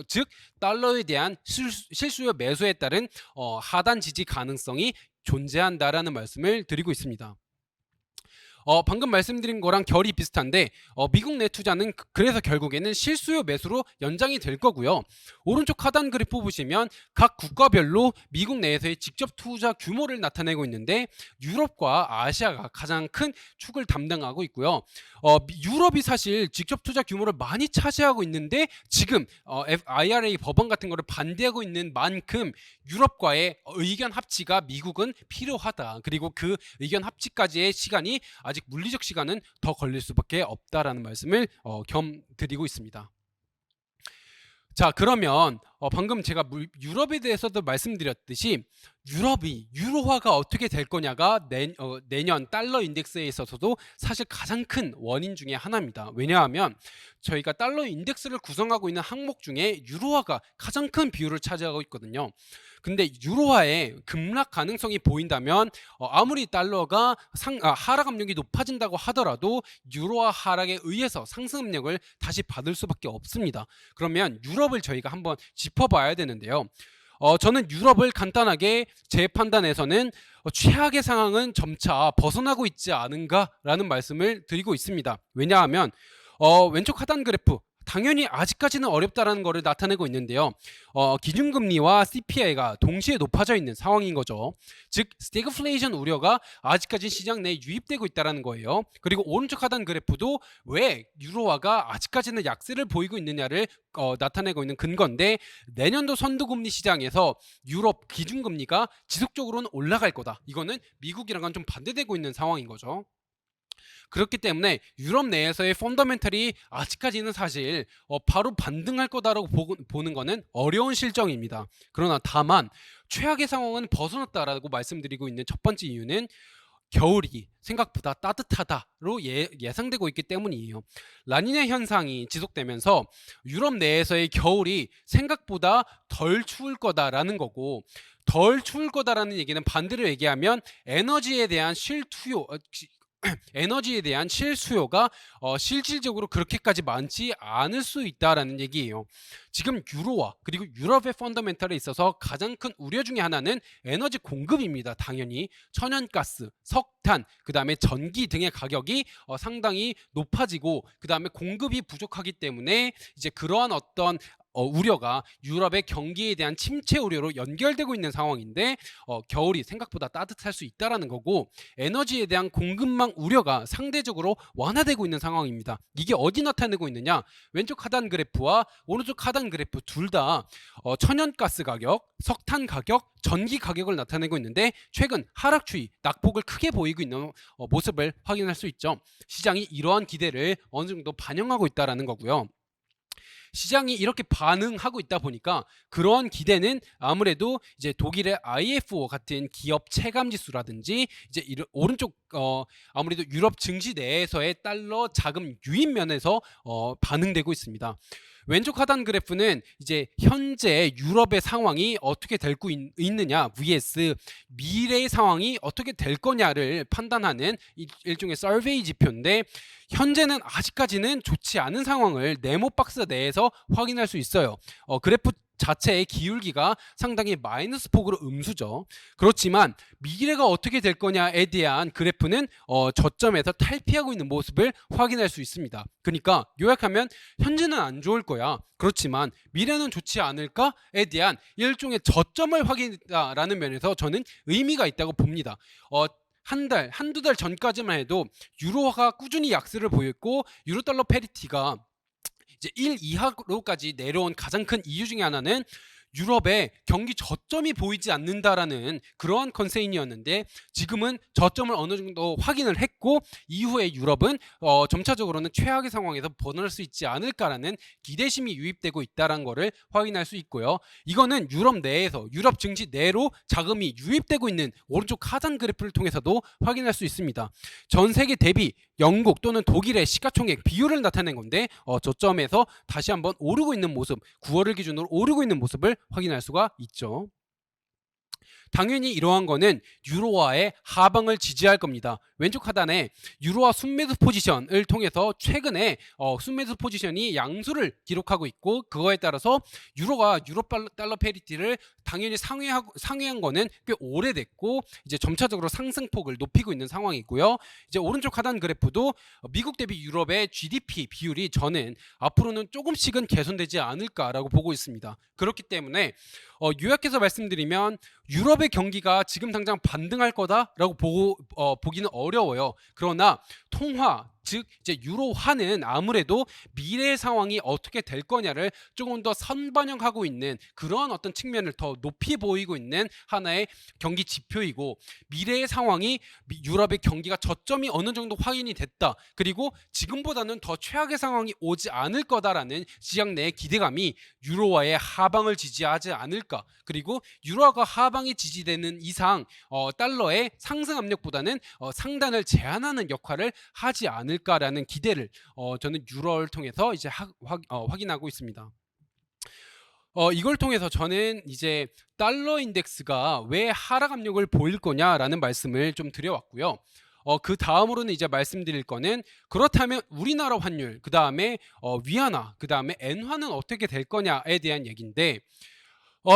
즉 달러에 대한 실수요 매수에 따른 하단 지지 가능성이 존재한다라는 말씀을 드리고 있습니다. 방금 말씀드린 거랑 결이 비슷한데 미국 내 투자는 그래서 결국에는 실수요 매수로 연장이 될 거고요. 오른쪽 하단 그래프 보시면 각 국가별로 미국 내에서의 직접 투자 규모를 나타내고 있는데 유럽과 아시아가 가장 큰 축을 담당하고 있고요. 유럽이 사실 직접 투자 규모를 많이 차지하고 있는데 지금 IRA 법안 같은 거를 반대하고 있는 만큼 유럽과의 의견 합치가 미국은 필요하다. 그리고 그 의견 합치까지의 시간이 아직 물리적 시간은 더 걸릴 수밖에 없다라는 말씀을 겸 드리고 있습니다. 자, 그러면 방금 제가 유럽에 대해서도 말씀드렸듯이 유럽이 유로화가 어떻게 될 거냐가 내년 달러 인덱스에 있어서도 사실 가장 큰 원인 중에 하나입니다. 왜냐하면 저희가 달러 인덱스를 구성하고 있는 항목 중에 유로화가 가장 큰 비율을 차지하고 있거든요. 근데 유로화의 급락 가능성이 보인다면 아무리 달러가 하락 압력이 높아진다고 하더라도 유로화 하락에 의해서 상승 압력을 다시 받을 수밖에 없습니다. 그러면 유럽을 저희가 한번 짚어봐야 되는데요. 저는 유럽을 간단하게 제 판단에서는 최악의 상황은 점차 벗어나고 있지 않은가라는 말씀을 드리고 있습니다. 왜냐하면 왼쪽 하단 그래프 당연히 아직까지는 어렵다라는 것을 나타내고 있는데요. 기준금리와 CPI가 동시에 높아져 있는 상황인 거죠. 즉 스태그플레이션 우려가 아직까지 시장 내에 유입되고 있다는 거예요. 그리고 오른쪽 하단 그래프도 왜 유로화가 아직까지는 약세를 보이고 있느냐를 나타내고 있는 근거인데 내년도 선두금리 시장에서 유럽 기준금리가 지속적으로는 올라갈 거다. 이거는 미국이랑은 좀 반대되고 있는 상황인 거죠. 그렇기 때문에 유럽 내에서의 펀더멘털이 아직까지는 사실 바로 반등할 거다라고 보는 거는 어려운 실정입니다. 그러나 다만 최악의 상황은 벗어났다라고 말씀드리고 있는 첫 번째 이유는 겨울이 생각보다 따뜻하다로 예상되고 있기 때문이에요. 라니냐 현상이 지속되면서 유럽 내에서의 겨울이 생각보다 덜 추울 거다라는 거고 덜 추울 거다라는 얘기는 반대로 얘기하면 에너지에 대한 실수요가 실질적으로 그렇게까지 많지 않을 수 있다라는 얘기예요. 지금 유로화 그리고 유럽의 펀더멘털에 있어서 가장 큰 우려 중에 하나는 에너지 공급입니다. 당연히 천연가스, 석탄, 그 다음에 전기 등의 가격이 상당히 높아지고 그 다음에 공급이 부족하기 때문에 이제 그러한 어떤 우려가 유럽의 경기에 대한 침체 우려로 연결되고 있는 상황인데 겨울이 생각보다 따뜻할 수 있다라는 거고 에너지에 대한 공급망 우려가 상대적으로 완화되고 있는 상황입니다. 이게 어디 나타내고 있느냐? 왼쪽 하단 그래프와 오른쪽 하단 그래프 둘 다 천연가스 가격, 석탄 가격, 전기 가격을 나타내고 있는데 최근 하락 추이, 낙폭을 크게 보이고 있는 모습을 확인할 수 있죠. 시장이 이러한 기대를 어느 정도 반영하고 있다라는 거고요. 시장이 이렇게 반응하고 있다 보니까 그런 기대는 아무래도 이제 독일의 IFO 같은 기업 체감 지수라든지 이제 오른쪽 아무래도 유럽 증시 내에서의 달러 자금 유입 면에서 반응되고 있습니다. 왼쪽 하단 그래프는 이제 현재 유럽의 상황이 어떻게 되고 있느냐 vs 미래의 상황이 어떻게 될 거냐를 판단하는 일종의 서베이 지표인데, 현재는 아직까지는 좋지 않은 상황을 네모 박스 내에서 확인할 수 있어요. 그래프 자체의 기울기가 상당히 마이너스 폭으로 음수죠. 그렇지만 미래가 어떻게 될 거냐에 대한 그래프는 저점에서 탈피하고 있는 모습을 확인할 수 있습니다. 그러니까 요약하면 현재는 안 좋을 거야, 그렇지만 미래는 좋지 않을까에 대한 일종의 저점을 확인했다라는 면에서 저는 의미가 있다고 봅니다. 한두 달 전까지만 해도 유로화가 꾸준히 약세를 보였고 유로 달러 페리티가 이제 1 이하로까지 내려온 가장 큰 이유 중에 하나는 유럽의 경기 저점이 보이지 않는다라는 그러한 컨세인이었는데, 지금은 저점을 어느 정도 확인을 했고 이후에 유럽은 점차적으로는 최악의 상황에서 벗어날 수 있지 않을까라는 기대심이 유입되고 있다는 것을 확인할 수 있고요. 이거는 유럽 내에서 유럽 증시 내로 자금이 유입되고 있는 오른쪽 하단 그래프를 통해서도 확인할 수 있습니다. 전 세계 대비 영국 또는 독일의 시가총액 비율을 나타낸 건데, 저점에서 다시 한번 오르고 있는 모습, 9월을 기준으로 오르고 있는 모습을 확인할 수가 있죠. 당연히 이러한 거는 유로화의 하방을 지지할 겁니다. 왼쪽 하단에 유로화 순매수 포지션을 통해서 최근에 순매수 포지션이 양수를 기록하고 있고, 그거에 따라서 유로가 유로 달러 페리티를 당연히 상회한 거는 꽤 오래됐고 이제 점차적으로 상승폭을 높이고 있는 상황이고요. 이제 오른쪽 하단 그래프도 미국 대비 유럽의 GDP 비율이 저는 앞으로는 조금씩은 개선되지 않을까라고 보고 있습니다. 그렇기 때문에 요약해서 말씀드리면 유럽의 경기가 지금 당장 반등할 거다라고 보기는 어려워요. 그러나 통화, 즉 이제 유로화는 아무래도 미래의 상황이 어떻게 될 거냐를 조금 더 선반영하고 있는 그러한 어떤 측면을 더 높이 보이고 있는 하나의 경기 지표이고, 미래의 상황이 유럽의 경기가 저점이 어느 정도 확인이 됐다, 그리고 지금보다는 더 최악의 상황이 오지 않을 거다라는 시장 내의 기대감이 유로화의 하방을 지지하지 않을까, 그리고 유로화가 하방이 지지되는 이상 달러의 상승 압력보다는 상단을 제한하는 역할을 하지 않을까라는 기대를 저는 유로를 통해서 이제 확인하고 있습니다. 이걸 통해서 저는 이제 달러 인덱스가 왜 하락 압력을 보일 거냐라는 말씀을 좀 드려왔고요. 그 다음으로는 이제 말씀드릴 거는, 그렇다면 우리나라 환율, 그 다음에 위안화, 그 다음에 엔화는 어떻게 될 거냐에 대한 얘기인데,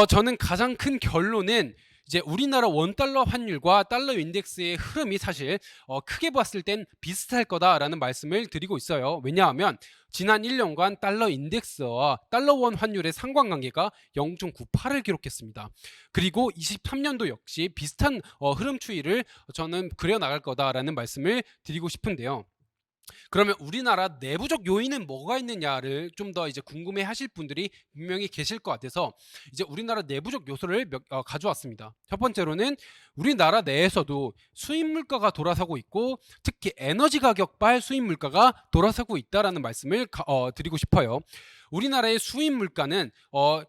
저는 가장 큰 결론은 이제 우리나라 원달러 환율과 달러 인덱스의 흐름이 사실 크게 봤을 땐 비슷할 거다라는 말씀을 드리고 있어요. 왜냐하면 지난 1년간 달러 인덱스와 달러 원 환율의 상관관계가 0.98을 기록했습니다. 그리고 23년도 역시 비슷한 흐름 추이를 저는 그려나갈 거다라는 말씀을 드리고 싶은데요. 그러면 우리나라 내부적 요인은 뭐가 있느냐를 좀 더 이제 궁금해 하실 분들이 분명히 계실 것 같아서 이제 우리나라 내부적 요소를 가져왔습니다. 첫 번째로는 우리나라 내에서도 수입 물가가 돌아서고 있고, 특히 에너지 가격발 수입 물가가 돌아서고 있다라는 말씀을 드리고 싶어요. 우리나라의 수입 물가는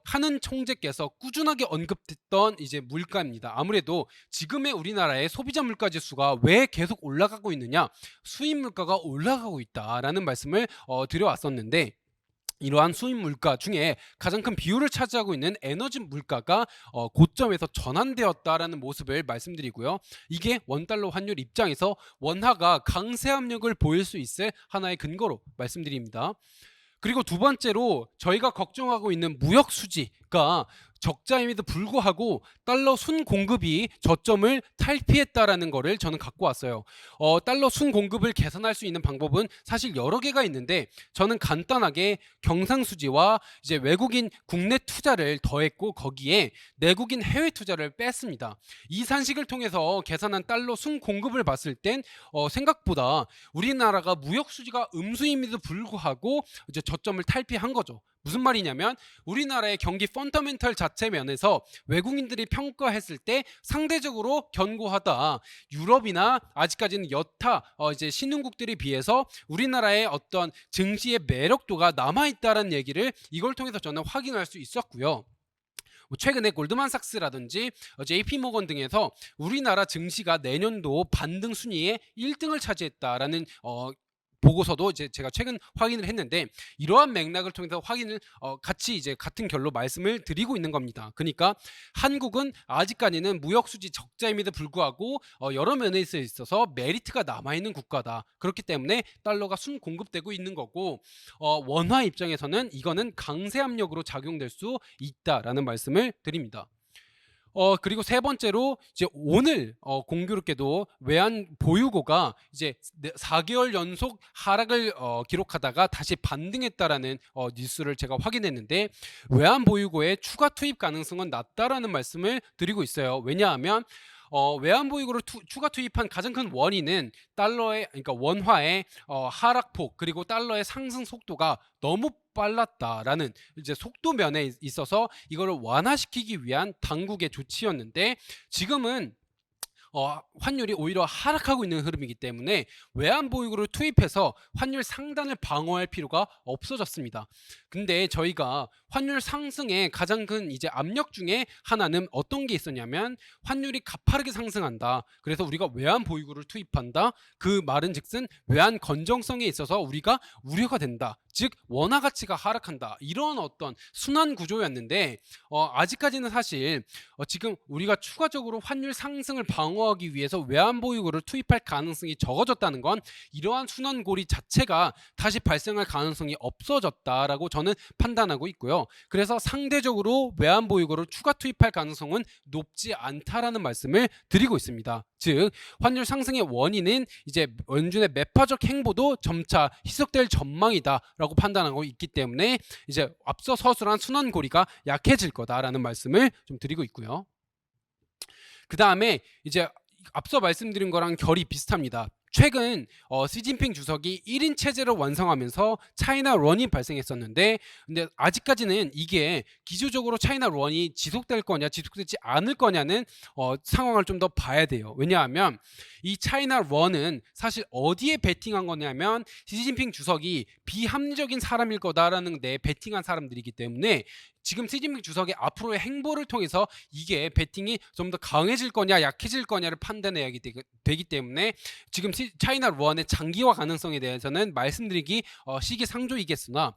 하는 총재께서 꾸준하게 언급했던 이제 물가입니다. 아무래도 지금의 우리나라의 소비자 물가 지수가 왜 계속 올라가고 있느냐, 수입 물가가 올라가고 있다라는 말씀을 드려왔었는데, 이러한 수입 물가 중에 가장 큰 비율을 차지하고 있는 에너지 물가가 고점에서 전환되었다라는 모습을 말씀드리고요. 이게 원달러 환율 입장에서 원화가 강세 압력을 보일 수 있을 하나의 근거로 말씀드립니다. 그리고 두 번째로 저희가 걱정하고 있는 무역 수지가 적자임에도 불구하고 달러 순공급이 저점을 탈피했다라는 거를 저는 갖고 왔어요. 달러 순공급을 개선할 수 있는 방법은 사실 여러 개가 있는데, 저는 간단하게 경상수지와 이제 외국인 국내 투자를 더했고 거기에 내국인 해외 투자를 뺐습니다. 이 산식을 통해서 계산한 달러 순공급을 봤을 땐 생각보다 우리나라가 무역 수지가 음수임에도 불구하고 이제 저점을 탈피한 거죠. 무슨 말이냐면 우리나라의 경기 펀더멘털 자체 면에서 외국인들이 평가했을 때 상대적으로 견고하다. 유럽이나 아직까지는 여타 이제 신흥국들에 비해서 우리나라의 어떤 증시의 매력도가 남아 있다라는 얘기를 이걸 통해서 저는 확인할 수 있었고요. 최근에 골드만삭스라든지 JP모건 등에서 우리나라 증시가 내년도 반등 순위에 1등을 차지했다라는 보고서도 이제 제가 최근 확인을 했는데 이러한 맥락을 통해서 확인을 같이 이제 같은 결로 말씀을 드리고 있는 겁니다. 그러니까 한국은 아직까지는 무역 수지 적자임에도 불구하고 여러 면에서 있어서 메리트가 남아 있는 국가다. 그렇기 때문에 달러가 순공급되고 있는 거고 원화 입장에서는 이거는 강세 압력으로 작용될 수 있다라는 말씀을 드립니다. 그리고 세 번째로 이제 오늘 공교롭게도 외환 보유고가 이제 4개월 연속 하락을 기록하다가 다시 반등했다라는 뉴스를 제가 확인했는데 외환 보유고의 추가 투입 가능성은 낮다라는 말씀을 드리고 있어요. 왜냐하면 외환 보유고를 추가 투입한 가장 큰 원인은 달러의 그러니까 원화의 하락폭 그리고 달러의 상승 속도가 너무 빨랐다라는 이제 속도 면에 있어서 이거를 완화시키기 위한 당국의 조치였는데 지금은 환율이 오히려 하락하고 있는 흐름이기 때문에 외환 보유고를 투입해서 환율 상단을 방어할 필요가 없어졌습니다. 근데 저희가 환율 상승의 가장 큰 이제 압력 중에 하나는 어떤 게 있었냐면 환율이 가파르게 상승한다. 그래서 우리가 외환 보유고를 투입한다. 그 말은즉슨 외환 건정성에 있어서 우리가 우려가 된다. 즉 원화 가치가 하락한다. 이런 어떤 순환 구조였는데 아직까지는 사실 지금 우리가 추가적으로 환율 상승을 방어하기 위해서 외환 보유고를 투입할 가능성이 적어졌다는 건 이러한 순환고리 자체가 다시 발생할 가능성이 없어졌다라고 저는 판단하고 있고요. 그래서 상대적으로 외환 보유고를 추가 투입할 가능성은 높지 않다라는 말씀을 드리고 있습니다. 즉 환율 상승의 원인은 이제 연준의 매파적 행보도 점차 희석될 전망이다라고 판단하고 있기 때문에 이제 앞서 서술한 순환고리가 약해질 거다라는 말씀을 좀 드리고 있고요. 그 다음에 이제 앞서 말씀드린 거랑 결이 비슷합니다. 최근 시진핑 주석이 1인 체제를 완성하면서 차이나 런이 발생했었는데 근데 아직까지는 이게 기조적으로 차이나 런이 지속될 거냐 지속되지 않을 거냐는 상황을 좀 더 봐야 돼요. 왜냐하면 이 차이나 런은 사실 어디에 베팅한 거냐면 시진핑 주석이 비합리적인 사람일 거다라는 데 베팅한 사람들이기 때문에 지금 시진핑 주석의 앞으로의 행보를 통해서 이게 베팅이 좀 더 강해질 거냐 약해질 거냐를 판단해야 되기 때문에 지금 차이나 런의 장기화 가능성에 대해서는 말씀드리기 시기상조이겠으나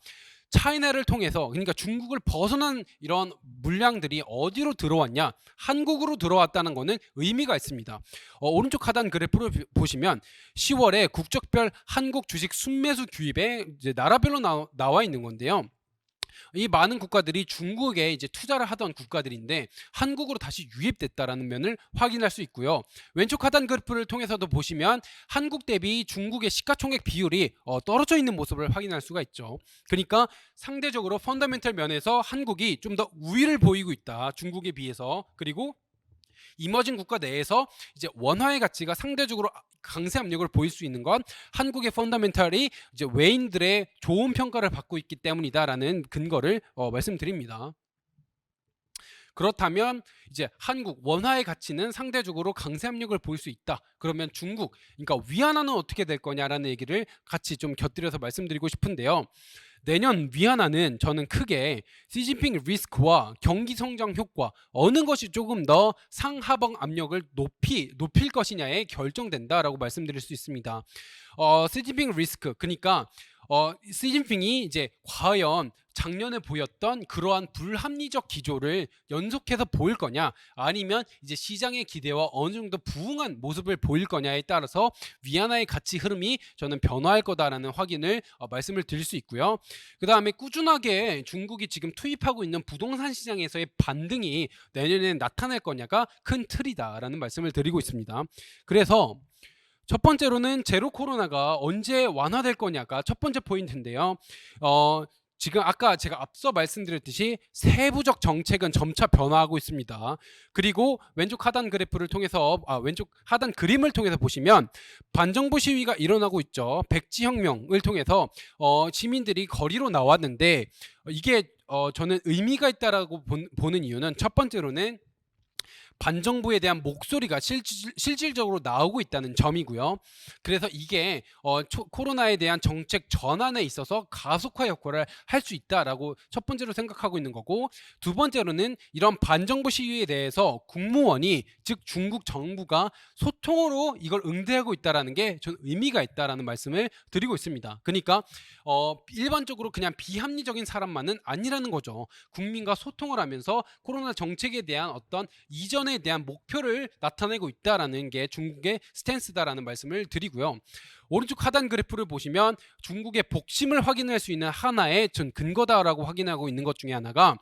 차이나를 통해서 그러니까 중국을 벗어난 이런 물량들이 어디로 들어왔냐 한국으로 들어왔다는 것은 의미가 있습니다. 오른쪽 하단 그래프를 보시면 10월에 국적별 한국 주식 순매수 규입에 이제 나라별로 나와 있는 건데요. 이 많은 국가들이 중국에 이제 투자를 하던 국가들인데 한국으로 다시 유입됐다라는 면을 확인할 수 있고요. 왼쪽 하단 그래프를 통해서도 보시면 한국 대비 중국의 시가총액 비율이 떨어져 있는 모습을 확인할 수가 있죠. 그러니까 상대적으로 펀더멘털 면에서 한국이 좀 더 우위를 보이고 있다. 중국에 비해서. 그리고 이머징 국가 내에서 이제 원화의 가치가 상대적으로 강세 압력을 보일 수 있는 건 한국의 펀더멘털이 이제 외인들의 좋은 평가를 받고 있기 때문이다라는 근거를 말씀드립니다. 그렇다면 이제 한국 원화의 가치는 상대적으로 강세 압력을 보일 수 있다. 그러면 중국, 그러니까 위안화는 어떻게 될 거냐라는 얘기를 같이 좀 곁들여서 말씀드리고 싶은데요. 내년 위안화는 저는 크게 시진핑 리스크와 경기 성장 효과 어느 것이 조금 더 상하방 압력을 높일 것이냐에 결정된다라고 말씀드릴 수 있습니다. 시진핑 리스크 그러니까 시진핑이 이제 과연 작년에 보였던 그러한 불합리적 기조를 연속해서 보일 거냐 아니면 이제 시장의 기대와 어느 정도 부응한 모습을 보일 거냐에 따라서 위안화의 가치 흐름이 저는 변화할 거다라는 확인을 말씀을 드릴 수 있고요. 그 다음에 꾸준하게 중국이 지금 투입하고 있는 부동산 시장에서의 반등이 내년에 나타날 거냐가 큰 틀이다라는 말씀을 드리고 있습니다. 그래서 첫 번째로는 제로 코로나가 언제 완화될 거냐가 첫 번째 포인트인데요. 지금 아까 제가 앞서 말씀드렸듯이 세부적 정책은 점차 변화하고 있습니다. 그리고 왼쪽 하단 그래프를 통해서 왼쪽 하단 그림을 통해서 보시면 반정부 시위가 일어나고 있죠. 백지혁명을 통해서 시민들이 거리로 나왔는데 이게 저는 의미가 있다라고 보는 이유는 첫 번째로는 반정부에 대한 목소리가 실질적으로 나오고 있다는 점이고요. 그래서 이게 코로나에 대한 정책 전환에 있어서 가속화 역할을 할 수 있다라고 첫 번째로 생각하고 있는 거고, 두 번째로는 이런 반정부 시위에 대해서 국무원이, 즉 중국 정부가 소통으로 이걸 응대하고 있다라는 게 전 의미가 있다라는 말씀을 드리고 있습니다. 그러니까 일반적으로 그냥 비합리적인 사람만은 아니라는 거죠. 국민과 소통을 하면서 코로나 정책에 대한 어떤 이전에 대한 목표를 나타내고 있다라는 게 중국의 스탠스다라는 말씀을 드리고요. 오른쪽 하단 그래프를 보시면 중국의 복심을 확인할 수 있는 하나의 전 근거다라고 확인하고 있는 것 중에 하나가,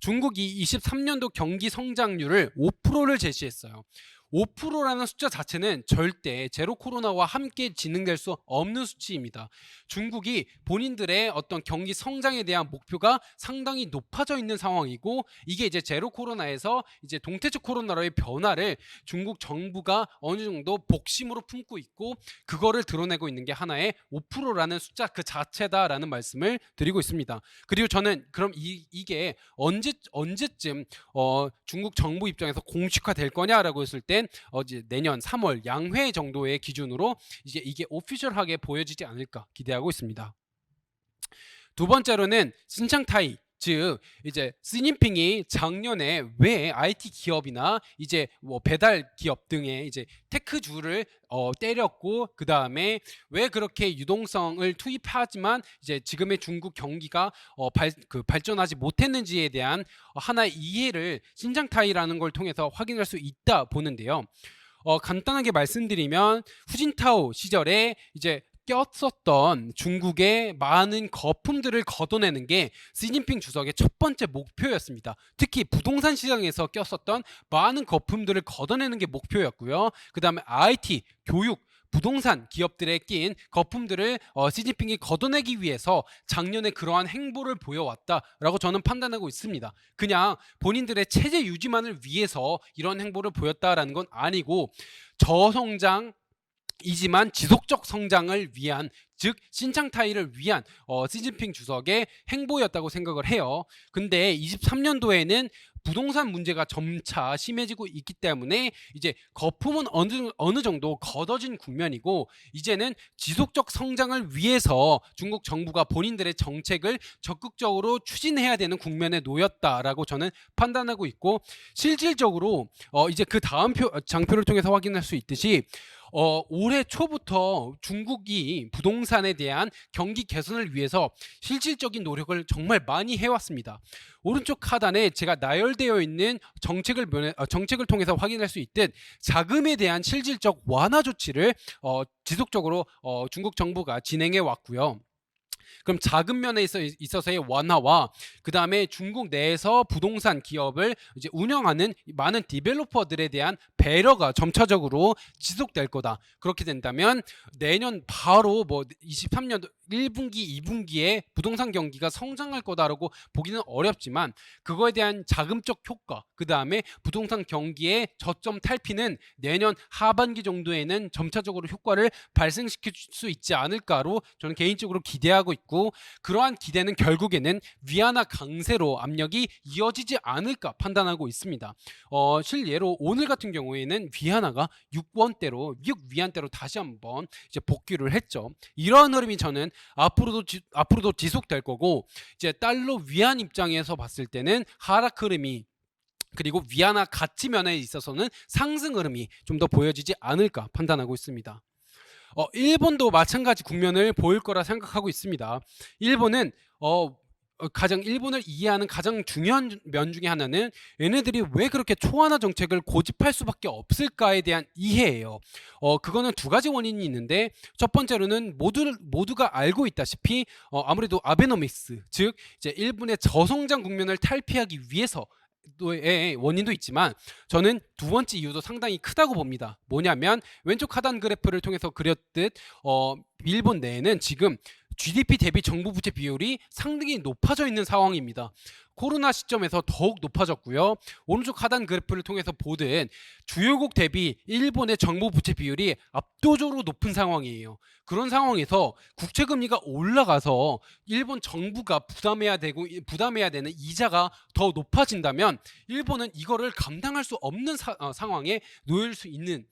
중국이 23년도 경기 성장률을 5%를 제시했어요. 5%라는 숫자 자체는 절대 제로 코로나와 함께 진행될 수 없는 수치입니다. 중국이 본인들의 어떤 경기 성장에 대한 목표가 상당히 높아져 있는 상황이고, 이게 이제 제로 코로나에서 이제 동태적 코로나로의 변화를 중국 정부가 어느 정도 복심으로 품고 있고, 그거를 드러내고 있는 게 하나의 5%라는 숫자 그 자체다라는 말씀을 드리고 있습니다. 그리고 저는 그럼 이게 언제쯤 중국 정부 입장에서 공식화될 거냐라고 했을 땐 이제 내년 3월 양회 정도의 기준으로 이제 이게 오피셜하게 보여지지 않을까 기대하고 있습니다. 두 번째로는 신창타이, 즉 이제 시진핑이 작년에 왜 IT 기업이나 이제 뭐 배달 기업 등의 이제 테크주를 때렸고, 그 다음에 왜 그렇게 유동성을 투입하지만 이제 지금의 중국 경기가 발전하지 못했는지에 대한 하나의 이해를 신장타이라는 걸 통해서 확인할 수 있다 보는데요. 간단하게 말씀드리면 후진타오 시절에 이제 꼈었던 중국의 많은 거품들을 걷어내는 게 시진핑 주석의 첫 번째 목표였습니다. 특히 부동산 시장에서 꼈었던 많은 거품들을 걷어내는 게 목표였고요. 그 다음에 IT, 교육, 부동산 기업들에 낀 거품들을 시진핑이 걷어내기 위해서 작년에 그러한 행보를 보여왔다라고 저는 판단하고 있습니다. 그냥 본인들의 체제 유지만을 위해서 이런 행보를 보였다라는 건 아니고, 저성장 이지만 지속적 성장을 위한, 즉 신창타이를 위한 시진핑 주석의 행보였다고 생각을 해요. 근데 23년도에는 부동산 문제가 점차 심해지고 있기 때문에 이제 거품은 어느 정도 걷어진 국면이고, 이제는 지속적 성장을 위해서 중국 정부가 본인들의 정책을 적극적으로 추진해야 되는 국면에 놓였다라고 저는 판단하고 있고, 실질적으로 이제 그 다음 장표를 통해서 확인할 수 있듯이 올해 초부터 중국이 부동산에 대한 경기 개선을 위해서 실질적인 노력을 정말 많이 해왔습니다. 오른쪽 하단에 제가 나열되어 있는 정책을 통해서 확인할 수 있듯 자금에 대한 실질적 완화 조치를 지속적으로 중국 정부가 진행해 왔고요. 그럼 자금 면에 있어서의 완화와 그 다음에 중국 내에서 부동산 기업을 이제 운영하는 많은 디벨로퍼들에 대한 배려가 점차적으로 지속될 거다. 그렇게 된다면 내년 바로 뭐 23년도 1분기, 2분기에 부동산 경기가 성장할 거다라고 보기는 어렵지만, 그거에 대한 자금적 효과, 그 다음에 부동산 경기의 저점 탈피는 내년 하반기 정도에는 점차적으로 효과를 발생시킬 수 있지 않을까로 저는 개인적으로 기대하고 있고, 그러한 기대는 결국에는 위안화 강세로 압력이 이어지지 않을까 판단하고 있습니다. 실예로 오늘 같은 경우에는 위안화가 6위안대로 다시 한번 이제 복귀를 했죠. 이러한 흐름이 저는 앞으로도 지속될 거고, 이제 달러 위안 입장에서 봤을 때는 하락 흐름이, 그리고 위안화 가치 면에 있어서는 상승 흐름이 좀 더 보여지지 않을까 판단하고 있습니다. 일본도 마찬가지 국면을 보일 거라 생각하고 있습니다. 일본은 일본을 이해하는 가장 중요한 면 중에 하나는 얘네들이 왜 그렇게 초안화 정책을 고집할 수밖에 없을까에 대한 이해예요. 그거는 두 가지 원인이 있는데, 첫 번째로는 모두가 알고 있다시피 아무래도 아베노믹스, 즉 이제 일본의 저성장 국면을 탈피하기 위해서 의 원인도 있지만, 저는 두 번째 이유도 상당히 크다고 봅니다. 뭐냐면 왼쪽 하단 그래프를 통해서 그렸듯 일본 내에는 지금 GDP 대비 정부 부채 비율이 상당히 높아져 있는 상황입니다. 코로나 시점에서 더욱 높아졌고요. 오른쪽 하단 그래프를 통해서 보듯 주요국 대비 일본의 정부 부채 비율이 압도적으로 높은 상황이에요. 그런 상황에서 국채 금리가 올라가서 일본 정부가 부담해야 되는 이자가 더 높아진다면 일본은 이거를 감당할 수 없는 상황에 놓일 수 있는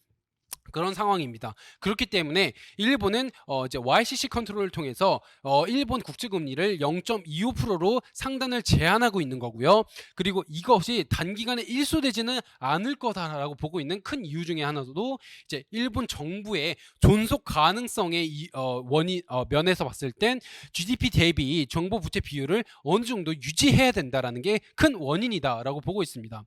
그런 상황입니다. 그렇기 때문에 일본은 이제 YCC 컨트롤을 통해서 일본 국채 금리를 0.25%로 상단을 제한하고 있는 거고요. 그리고 이것이 단기간에 일소되지는 않을 거다라고 보고 있는 큰 이유 중에 하나도 이제 일본 정부의 존속 가능성의 면에서 봤을 땐 GDP 대비 정부 부채 비율을 어느 정도 유지해야 된다라는 게 큰 원인이다라고 보고 있습니다.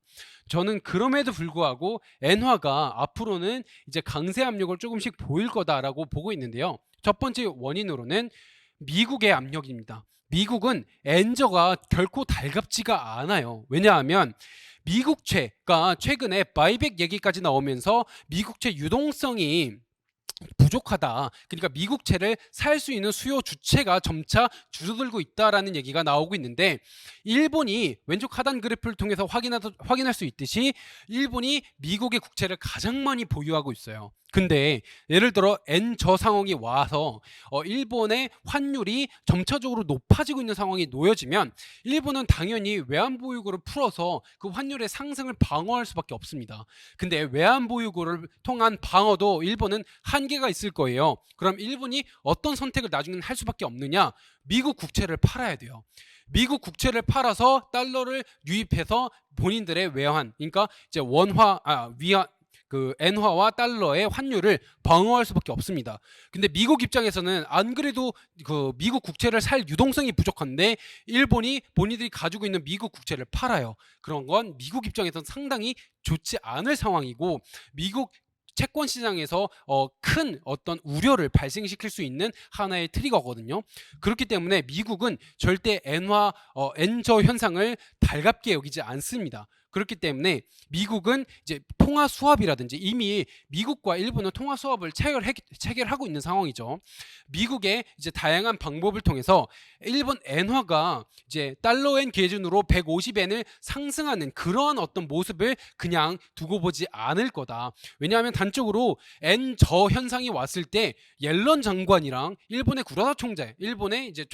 저는 그럼에도 불구하고 엔화가 앞으로는 이제 강세 압력을 조금씩 보일 거다라고 보고 있는데요. 첫 번째 원인으로는 미국의 압력입니다. 미국은 엔저가 결코 달갑지가 않아요. 왜냐하면 미국채가 최근에 바이백 얘기까지 나오면서 미국채 유동성이 부족하다. 그러니까 미국채를 살 수 있는 수요 주체가 점차 줄어들고 있다라는 얘기가 나오고 있는데 일본이 왼쪽 하단 그래프를 통해서 확인할 수 있듯이 일본이 미국의 국채를 가장 많이 보유하고 있어요. 근데 예를 들어 엔저 상황이 와서 일본의 환율이 점차적으로 높아지고 있는 상황이 놓여지면 일본은 당연히 외환보유고를 풀어서 그 환율의 상승을 방어할 수밖에 없습니다. 근데 외환보유고를 통한 방어도 일본은 한계가 있을 거예요. 그럼 일본이 어떤 선택을 나중에는 할 수밖에 없느냐? 미국 국채를 팔아야 돼요. 미국 국채를 팔아서 달러를 유입해서 본인들의 외환, 그러니까 이제 엔화와 달러의 환율을 방어할 수밖에 없습니다. 근데 미국 입장에서는 안 그래도 그 미국 국채를 살 유동성이 부족한데 일본이 본인들이 가지고 있는 미국 국채를 팔아요. 그런 건 미국 입장에서는 상당히 좋지 않을 상황이고 미국 채권 시장에서 큰 어떤 우려를 발생시킬 수 있는 하나의 트리거거든요. 그렇기 때문에 미국은 절대 엔저 현상을 달갑게 여기지 않습니다. 그렇기 때문에 미국은 이제 통화 수합이라든지 이미 미국과 일본은 통화 수합을 체결하고 있는 상황이죠. 미국의 이제 다양한 방법을 통해서 일본 엔화가 이제 달러엔 기준으로 150엔을 상승하는 그러한 어떤 모습을 그냥 두고 보지 않을 거다. 왜냐하면 단적으로 엔저 현상이 왔을 때 옐런 장관이랑 일본의 구라다 총재, 일본의 이제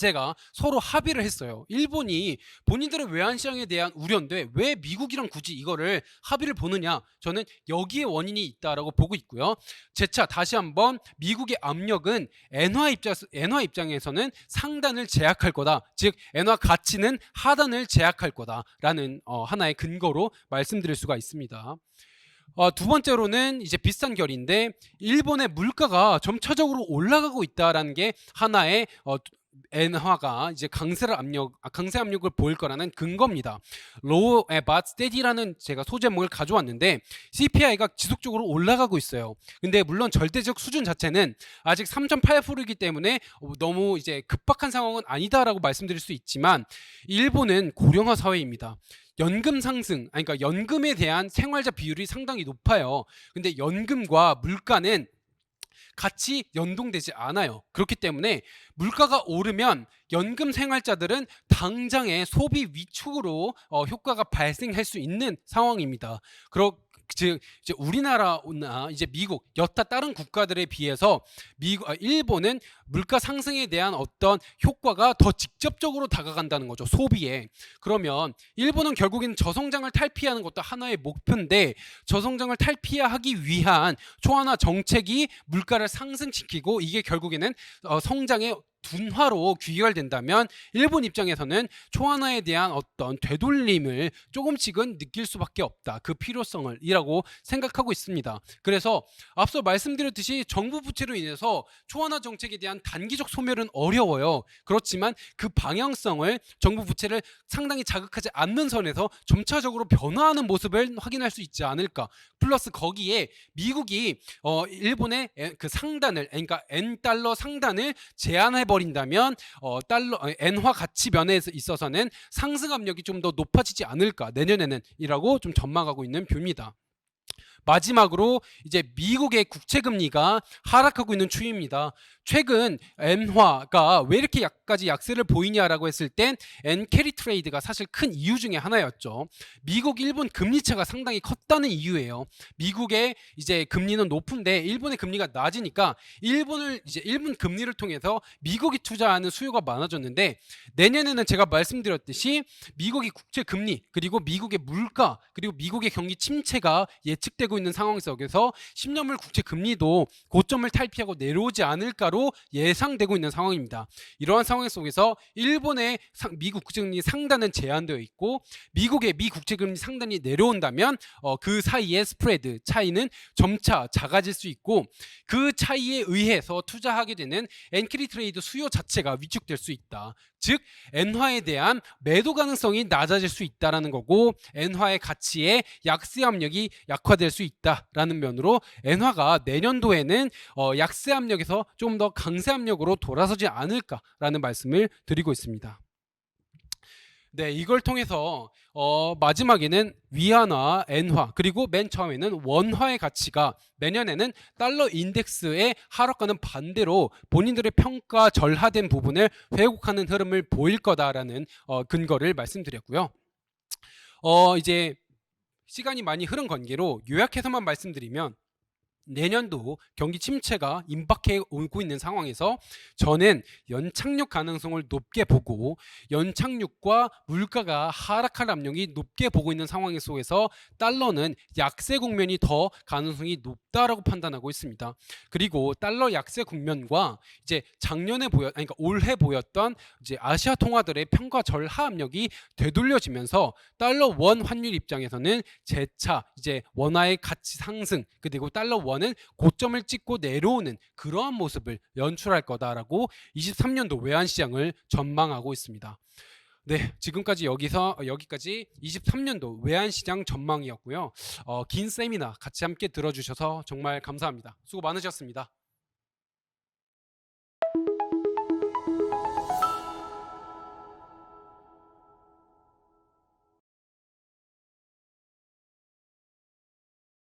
제가 서로 합의를 했어요. 일본이 본인들의 외환시장에 대한 우려인데 왜 미국이랑 굳이 이거를 합의를 보느냐? 저는 여기에 원인이 있다라고 보고 있고요. 재차 다시 한번 미국의 압력은 엔화 입장에서는 상단을 제약할 거다. 즉 엔화 가치는 하단을 제약할 거다라는 하나의 근거로 말씀드릴 수가 있습니다. 두 번째로는 이제 비슷한 결인데 일본의 물가가 점차적으로 올라가고 있다라는 게 하나의 엔화가 이제 강세 압력을 보일 거라는 근거입니다. Low but steady라는 제가 소제목을 가져왔는데 CPI가 지속적으로 올라가고 있어요. 근데 물론 절대적 수준 자체는 아직 3.8%이기 때문에 너무 이제 급박한 상황은 아니다라고 말씀드릴 수 있지만 일본은 고령화 사회입니다. 연금 상승, 그러니까 연금에 대한 생활자 비율이 상당히 높아요. 근데 연금과 물가는 같이 연동되지 않아요. 그렇기 때문에 물가가 오르면 연금 생활자들은 당장의 소비 위축으로 효과가 발생할 수 있는 상황입니다. 즉 이제 우리나라나 이제 미국 여타 다른 국가들에 비해서 일본은 물가 상승에 대한 어떤 효과가 더 직접적으로 다가간다는 거죠. 소비에. 그러면 일본은 결국엔 저성장을 탈피하는 것도 하나의 목표인데 저성장을 탈피하기 위한 초안화 정책이 물가를 상승시키고 이게 결국에는 성장의 둔화로 귀결된다면 일본 입장에서는 초안화에 대한 어떤 되돌림을 조금씩은 느낄 수밖에 없다. 그 필요성을 이라고 생각하고 있습니다. 그래서 앞서 말씀드렸듯이 정부 부채로 인해서 초안화 정책에 대한 단기적 소멸은 어려워요. 그렇지만 그 방향성을 정부 부채를 상당히 자극하지 않는 선에서 점차적으로 변화하는 모습을 확인할 수 있지 않을까. 플러스 거기에 미국이 일본의 그 상단을 그러니까 엔달러 상단을 제한해 버린다면 엔화 가치 면에 있어서는 상승 압력이 좀 더 높아지지 않을까 내년에는 이라고 좀 전망하고 있는 뷰입니다. 마지막으로 이제 미국의 국채 금리가 하락하고 있는 추이입니다. 최근 엔화가 왜 이렇게 약까지 약세를 보이냐라고 했을 땐 엔캐리 트레이드가 사실 큰 이유 중에 하나였죠. 미국, 일본 금리차가 상당히 컸다는 이유예요. 미국의 이제 금리는 높은데 일본의 금리가 낮으니까 일본 금리를 통해서 미국이 투자하는 수요가 많아졌는데, 내년에는 제가 말씀드렸듯이 미국의 국채 금리, 그리고 미국의 물가, 그리고 미국의 경기 침체가 예측되고 있는 상황 속에서 10년물 국채 금리도 고점을 탈피하고 내려오지 않을까로 예상되고 있는 상황입니다. 이러한 상황 속에서 일본의 미국 국채 금리 상단은 제한되어 있고, 미국의 미 국채 금리 상단이 내려온다면 그 사이의 스프레드 차이는 점차 작아질 수 있고, 그 차이에 의해서 투자하게 되는 엔캐리 트레이드 수요 자체가 위축될 수 있다. 즉 엔화에 대한 매도 가능성이 낮아질 수 있다라는 거고, 엔화의 가치에 약세 압력이 약화될 수 있다라는 면으로 엔화가 내년도에는 약세 압력에서 좀 더 강세 압력으로 돌아서지 않을까라는 말씀을 드리고 있습니다. 네, 이걸 통해서 마지막에는 위안화, 엔화, 그리고 맨 처음에는 원화의 가치가 내년에는 달러 인덱스의 하락과는 반대로 본인들의 평가 절하된 부분을 회복하는 흐름을 보일 거다라는 근거를 말씀드렸고요. 이제 시간이 많이 흐른 관계로 요약해서만 말씀드리면, 내년도 경기 침체가 임박해 오고 있는 상황에서 저는 연착륙 가능성을 높게 보고, 연착륙과 물가가 하락할 압력이 높게 보고 있는 상황 속에서 달러는 약세 국면이 더 가능성이 높다라고 판단하고 있습니다. 그리고 달러 약세 국면과 이제 그러니까 올해 보였던 이제 아시아 통화들의 평가 절하 압력이 되돌려지면서 달러 원 환율 입장에서는 재차 이제 원화의 가치 상승, 그리고 달러 원은 고점을 찍고 내려오는 그러한 모습을 연출할 거다라고 23년도 외환시장을 전망하고 있습니다. 네, 지금까지 여기까지 23년도 외환시장 전망이었고요. 긴 세미나 같이 함께 들어주셔서 정말 감사합니다. 수고 많으셨습니다.